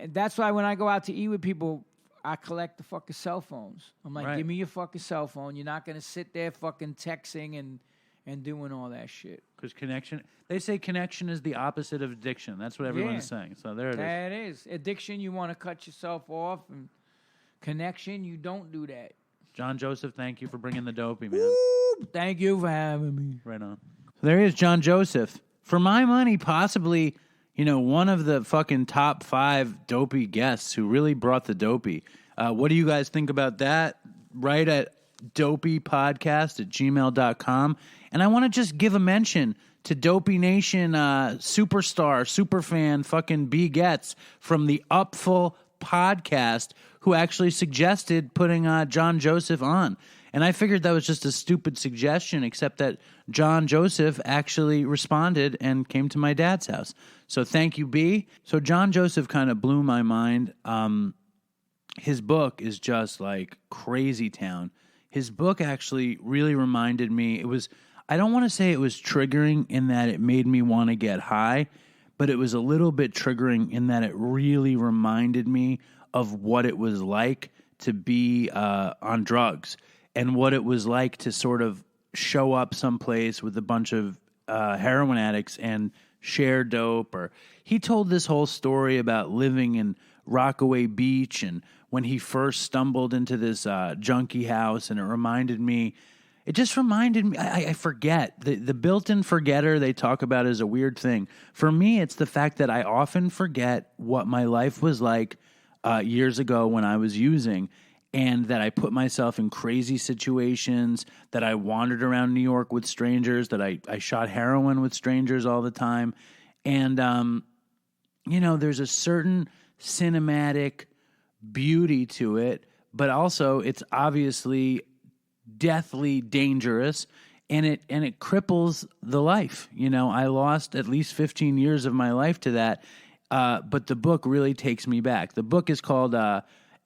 that's why when I go out to eat with people, I collect the fucking cell phones. I'm like, Give me your fucking cell phone. You're not going to sit there fucking texting and doing all that shit. Because they say connection is the opposite of addiction. That's what everyone is saying. So there it is. That is. Addiction, you want to cut yourself off. And connection, you don't do that. John Joseph, thank you for bringing the dopey, man. Woo! Thank you for having me. Right on. There is John Joseph. For my money, possibly, one of the fucking top 5 dopey guests who really brought the dopey. What do you guys think about that? Right at dopeypodcast@gmail.com. And I want to just give a mention to Dopey Nation superstar, superfan, fucking B. Getz from the Upful podcast who actually suggested putting John Joseph on. And I figured that was just a stupid suggestion, except that John Joseph actually responded and came to my dad's house. So thank you, B. So John Joseph kind of blew my mind. His book is just like crazy town. His book actually really reminded me, I don't want to say it was triggering in that it made me want to get high, but it was a little bit triggering in that it really reminded me of what it was like to be on drugs and what it was like to sort of show up someplace with a bunch of heroin addicts and share dope. Or he told this whole story about living in Rockaway Beach and when he first stumbled into this junkie house, and it just reminded me, I forget. The built-in forgetter they talk about is a weird thing. For me, it's the fact that I often forget what my life was like years ago when I was using, and that I put myself in crazy situations, that I wandered around New York with strangers, that I shot heroin with strangers all the time. And, there's a certain cinematic beauty to it, but also it's obviously deathly dangerous, and it cripples the life. I lost at least 15 years of my life to that, but the book really takes me back. The book is called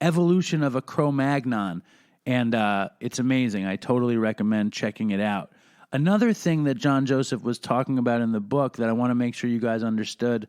Evolution of a Cro-Magnon, and it's amazing. I totally recommend checking it out. Another thing that John Joseph was talking about in the book that I want to make sure you guys understood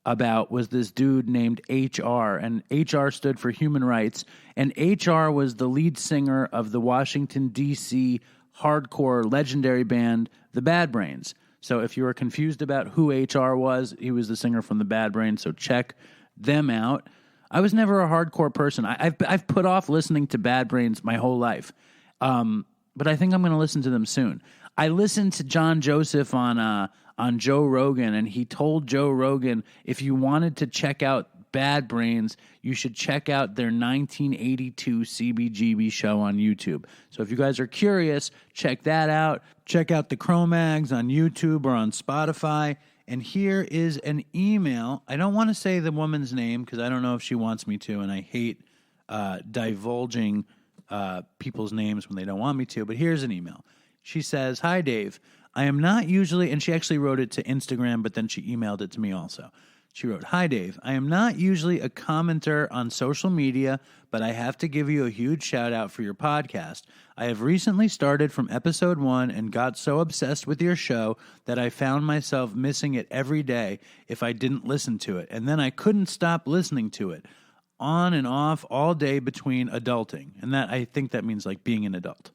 about was this dude named HR, and HR stood for Human Rights, and HR was the lead singer of the Washington, D.C. hardcore legendary band, the Bad Brains. So if you were confused about who HR was, he was the singer from the Bad Brains, so check them out. I was never a hardcore person. I've put off listening to Bad Brains my whole life, but I think I'm going to listen to them soon. I listened to John Joseph on Joe Rogan, and he told Joe Rogan if you wanted to check out Bad Brains, you should check out their 1982 CBGB show on YouTube. So if you guys are curious, check that out. Check out the Cro-Mags on YouTube or on Spotify. And here is an email. I don't want to say the woman's name because I don't know if she wants me to, and I hate divulging people's names when they don't want me to, but here's an email. She says, "Hi, Dave. I am not usually," and she actually wrote it to Instagram, but then she emailed it to me also. She wrote, "Hi, Dave. I am not usually a commenter on social media, but I have to give you a huge shout out for your podcast. I have recently started from episode 1 and got so obsessed with your show that I found myself missing it every day if I didn't listen to it. And then I couldn't stop listening to it on and off all day between adulting." And that, I think that means like being an adult.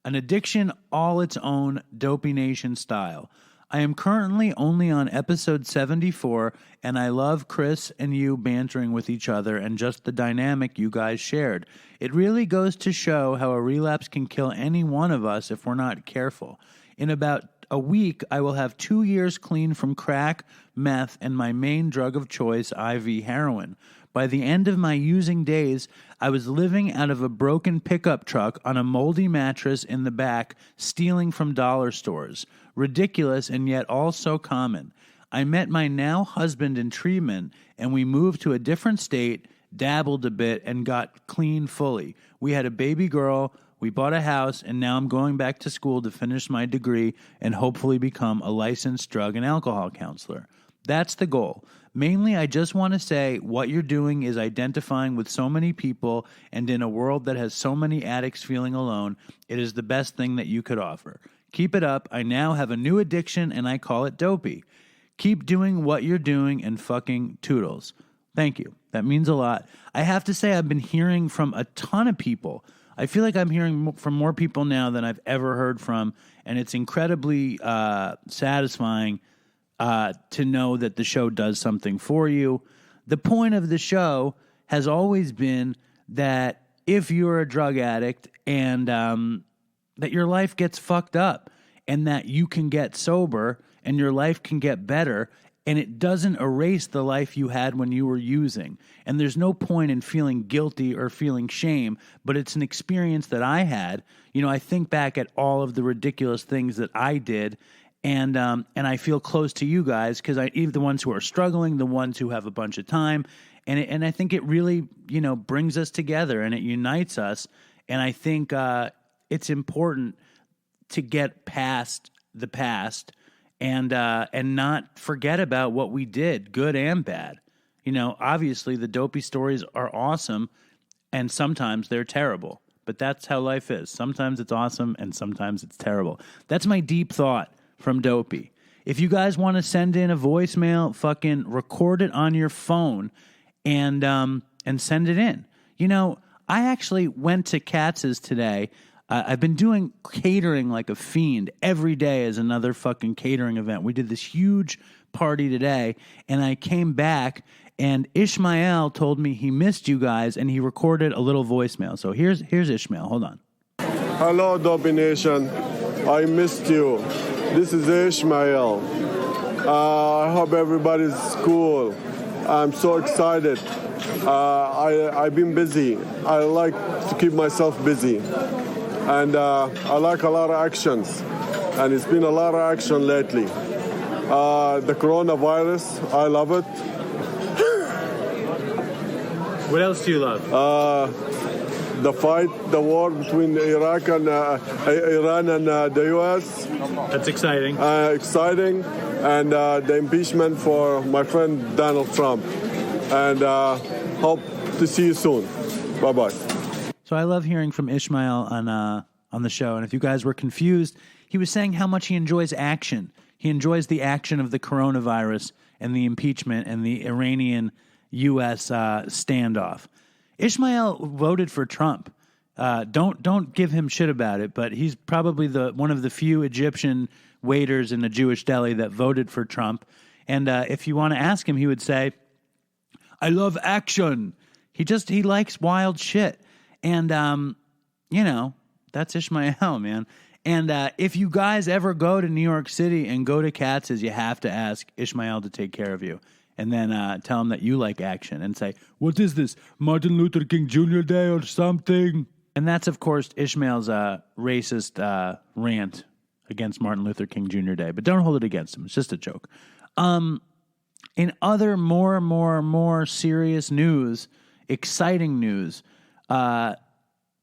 "An addiction all its own, Dopey Nation style. I am currently only on episode 74, and I love Chris and you bantering with each other and just the dynamic you guys shared. It really goes to show how a relapse can kill any one of us if we're not careful. In about a week, I will have 2 years clean from crack, meth, and my main drug of choice, IV heroin. By the end of my using days, I was living out of a broken pickup truck on a moldy mattress in the back, stealing from dollar stores. Ridiculous and yet all so common. I met my now husband in treatment, and we moved to a different state, dabbled a bit, and got clean fully. We had a baby girl, we bought a house, and now I'm going back to school to finish my degree and hopefully become a licensed drug and alcohol counselor. That's the goal. Mainly, I just want to say what you're doing is identifying with so many people, and in a world that has so many addicts feeling alone, it is the best thing that you could offer. Keep it up. I now have a new addiction, and I call it Dopey. Keep doing what you're doing and fucking toodles." Thank you. That means a lot. I have to say I've been hearing from a ton of people. I feel like I'm hearing from more people now than I've ever heard from, and it's incredibly satisfying to know that the show does something for you. The point of the show has always been that if you're a drug addict and that your life gets fucked up and that you can get sober and your life can get better, and it doesn't erase the life you had when you were using. And there's no point in feeling guilty or feeling shame, but it's an experience that I had. I think back at all of the ridiculous things that I did, and I feel close to you guys because even the ones who are struggling, the ones who have a bunch of time, and I think it really brings us together and it unites us. And I think it's important to get past the past and not forget about what we did, good and bad. Obviously the Dopey stories are awesome, and sometimes they're terrible. But that's how life is. Sometimes it's awesome, and sometimes it's terrible. That's my deep thought from Dopey. If you guys want to send in a voicemail, fucking record it on your phone and send it in. I actually went to Katz's today. I've been doing catering like a fiend. Every day is another fucking catering event. We did this huge party today, and I came back, and Ishmael told me he missed you guys, and he recorded a little voicemail. So here's Ishmael. Hold on. Hello, Dopey Nation. I missed you. This is Ishmael. I hope everybody's cool. I'm so excited. I've been busy. I like to keep myself busy. And I like a lot of actions. And it's been a lot of action lately. The coronavirus, I love it. What else do you love? The fight, the war between Iraq and Iran and the U.S. That's exciting. Exciting. And the impeachment for my friend Donald Trump. And hope to see you soon. Bye-bye. So I love hearing from Ishmael on the show. And if you guys were confused, he was saying how much he enjoys action. He enjoys the action of the coronavirus and the impeachment and the Iranian-U.S. standoff. Ishmael voted for Trump. Don't give him shit about it, but he's probably one of the few Egyptian waiters in a Jewish deli that voted for Trump. And if you want to ask him, he would say, I love action. He likes wild shit. And, that's Ishmael, man. And if you guys ever go to New York City and go to Katz's, you have to ask Ishmael to take care of you. And then tell him that you like action and say, what is this, Martin Luther King Jr. Day or something? And that's, of course, Ishmael's racist rant against Martin Luther King Jr. Day. But don't hold it against him. It's just a joke. In other more serious news, exciting news, the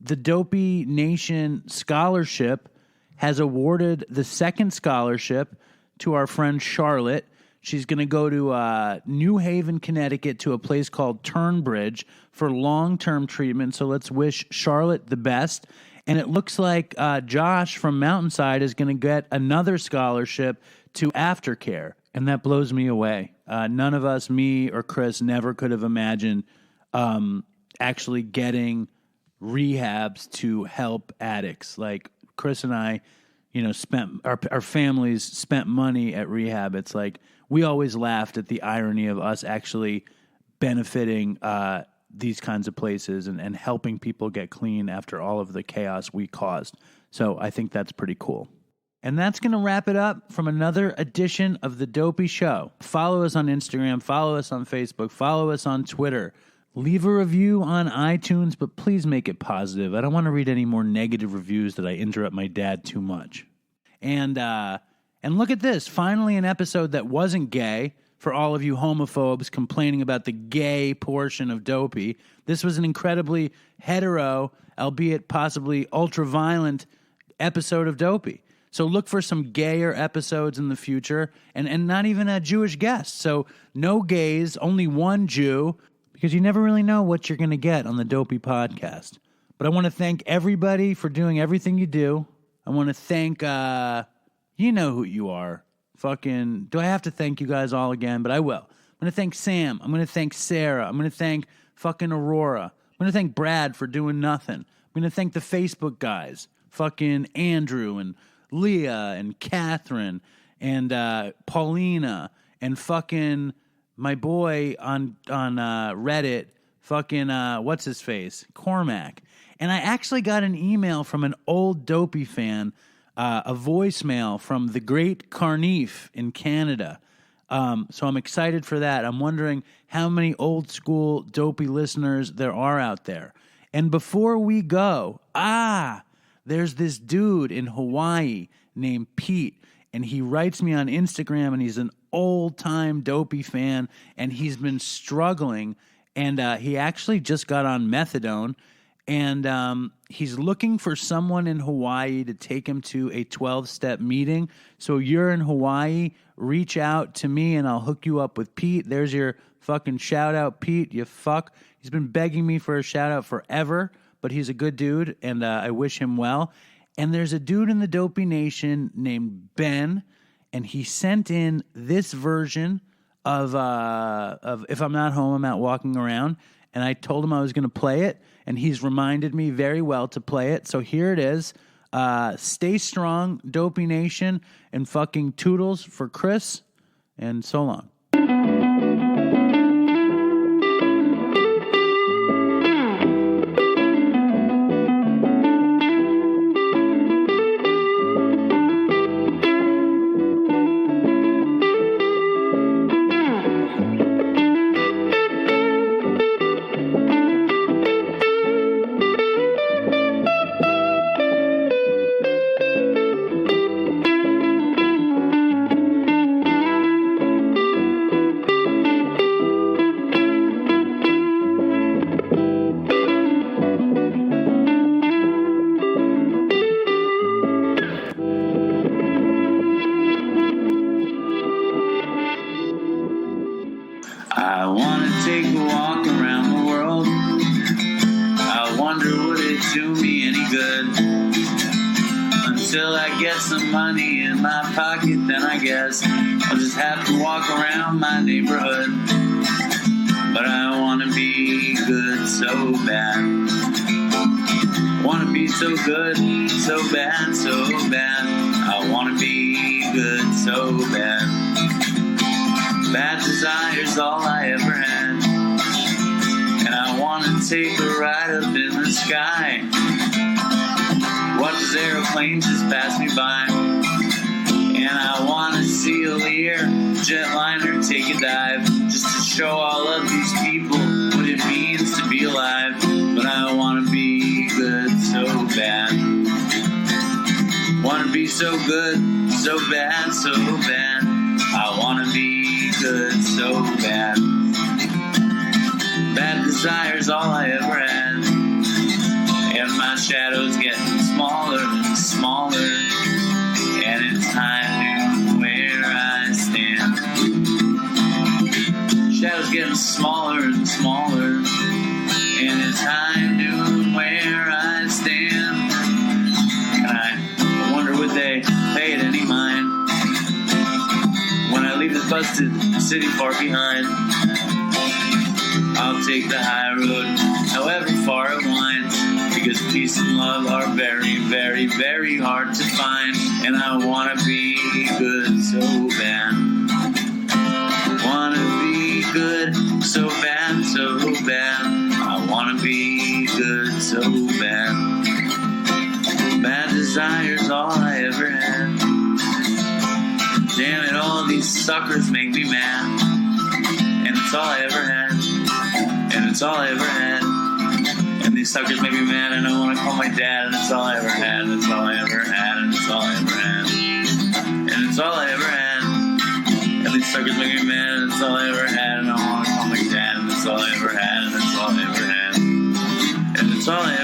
Dopey Nation Scholarship has awarded the second scholarship to our friend Charlotte. She's going to go to New Haven, Connecticut, to a place called Turnbridge for long-term treatment. So let's wish Charlotte the best. And it looks like Josh from Mountainside is going to get another scholarship to aftercare. And that blows me away. None of us, me or Chris, never could have imagined actually getting rehabs to help addicts. Like Chris and I, spent our families spent money at rehab. It's like we always laughed at the irony of us actually benefiting these kinds of places and helping people get clean after all of the chaos we caused. So I think that's pretty cool. And that's going to wrap it up from another edition of The Dopey Show. Follow us on Instagram, follow us on Facebook, follow us on Twitter. Leave a review on iTunes, but please make it positive. I don't want to read any more negative reviews that I interrupt my dad too much. And look at this. Finally, an episode that wasn't gay for all of you homophobes complaining about the gay portion of Dopey. This was an incredibly hetero, albeit possibly ultra-violent episode of Dopey. So look for some gayer episodes in the future, and not even a Jewish guest. So no gays, only one Jew, because you never really know what you're going to get on the Dopey podcast. But I want to thank everybody for doing everything you do. I want to thank, you know who you are. Fucking, do I have to thank you guys all again? But I will. I'm going to thank Sam. I'm going to thank Sarah. I'm going to thank fucking Aurora. I'm going to thank Brad for doing nothing. I'm going to thank the Facebook guys. Fucking Andrew and Leah and Catherine and Paulina and fucking my boy on Reddit, fucking what's his face, Cormac. And I actually got an email from an old Dopey fan, a voicemail from the great Carneef in Canada. So I'm excited for that. I'm wondering how many old school Dopey listeners there are out there. And before we go, there's this dude in Hawaii named Pete, and he writes me on Instagram, and he's an old-time Dopey fan, and he's been struggling, and he actually just got on methadone, and he's looking for someone in Hawaii to take him to a 12-step meeting. So you're in Hawaii, reach out to me, and I'll hook you up with Pete. There's your fucking shout-out, Pete, you fuck. He's been begging me for a shout-out forever, but he's a good dude, and I wish him well. And there's a dude in the Dopey Nation named Ben, and he sent in this version of If I'm Not Home, I'm Out Walking Around, and I told him I was going to play it, and he's reminded me very well to play it. So here it is. Stay strong, Dopey Nation, and fucking toodles for Chris and so long. I want to take a walk around the world. I wonder would it do me any good? Until I get some money in my pocket, then I guess I'll just have to walk around my neighborhood. But I want to be good so bad. Want to be so good, so bad, so bad. I want to be good so bad. Bad desire's all I ever had. And I want to take a ride up in the sky. Watch this aeroplane just pass me by. And I want to see a Lear jetliner take a dive, just to show all of these people what it means to be alive. But I want to be good so bad. Want to be so good, so bad, so bad. I want to be good so bad. Bad desire's all I ever had. And my shadow's getting smaller and smaller. And it's time to where I stand. Shadow's getting smaller and smaller. And it's time to where I stand. And I wonder would they pay it any mind when I leave this busted city far behind. I'll take the high road, however far it winds, because peace and love are very, very, very hard to find. And I want to be good so bad. Want to be good so bad, so bad. I want to be good so bad. Bad desire's all I ever had. Damn it, all these suckers make me mad. And it's all I ever had. And it's all I ever had. And these suckers make me mad, and I want to call my dad. And it's all I ever had. And it's all I ever had. And it's all I ever had. And it's all I ever had. And these suckers make me mad, and it's all I ever had. And I want to call my dad. And it's all I ever had. And it's all I ever had. And it's all I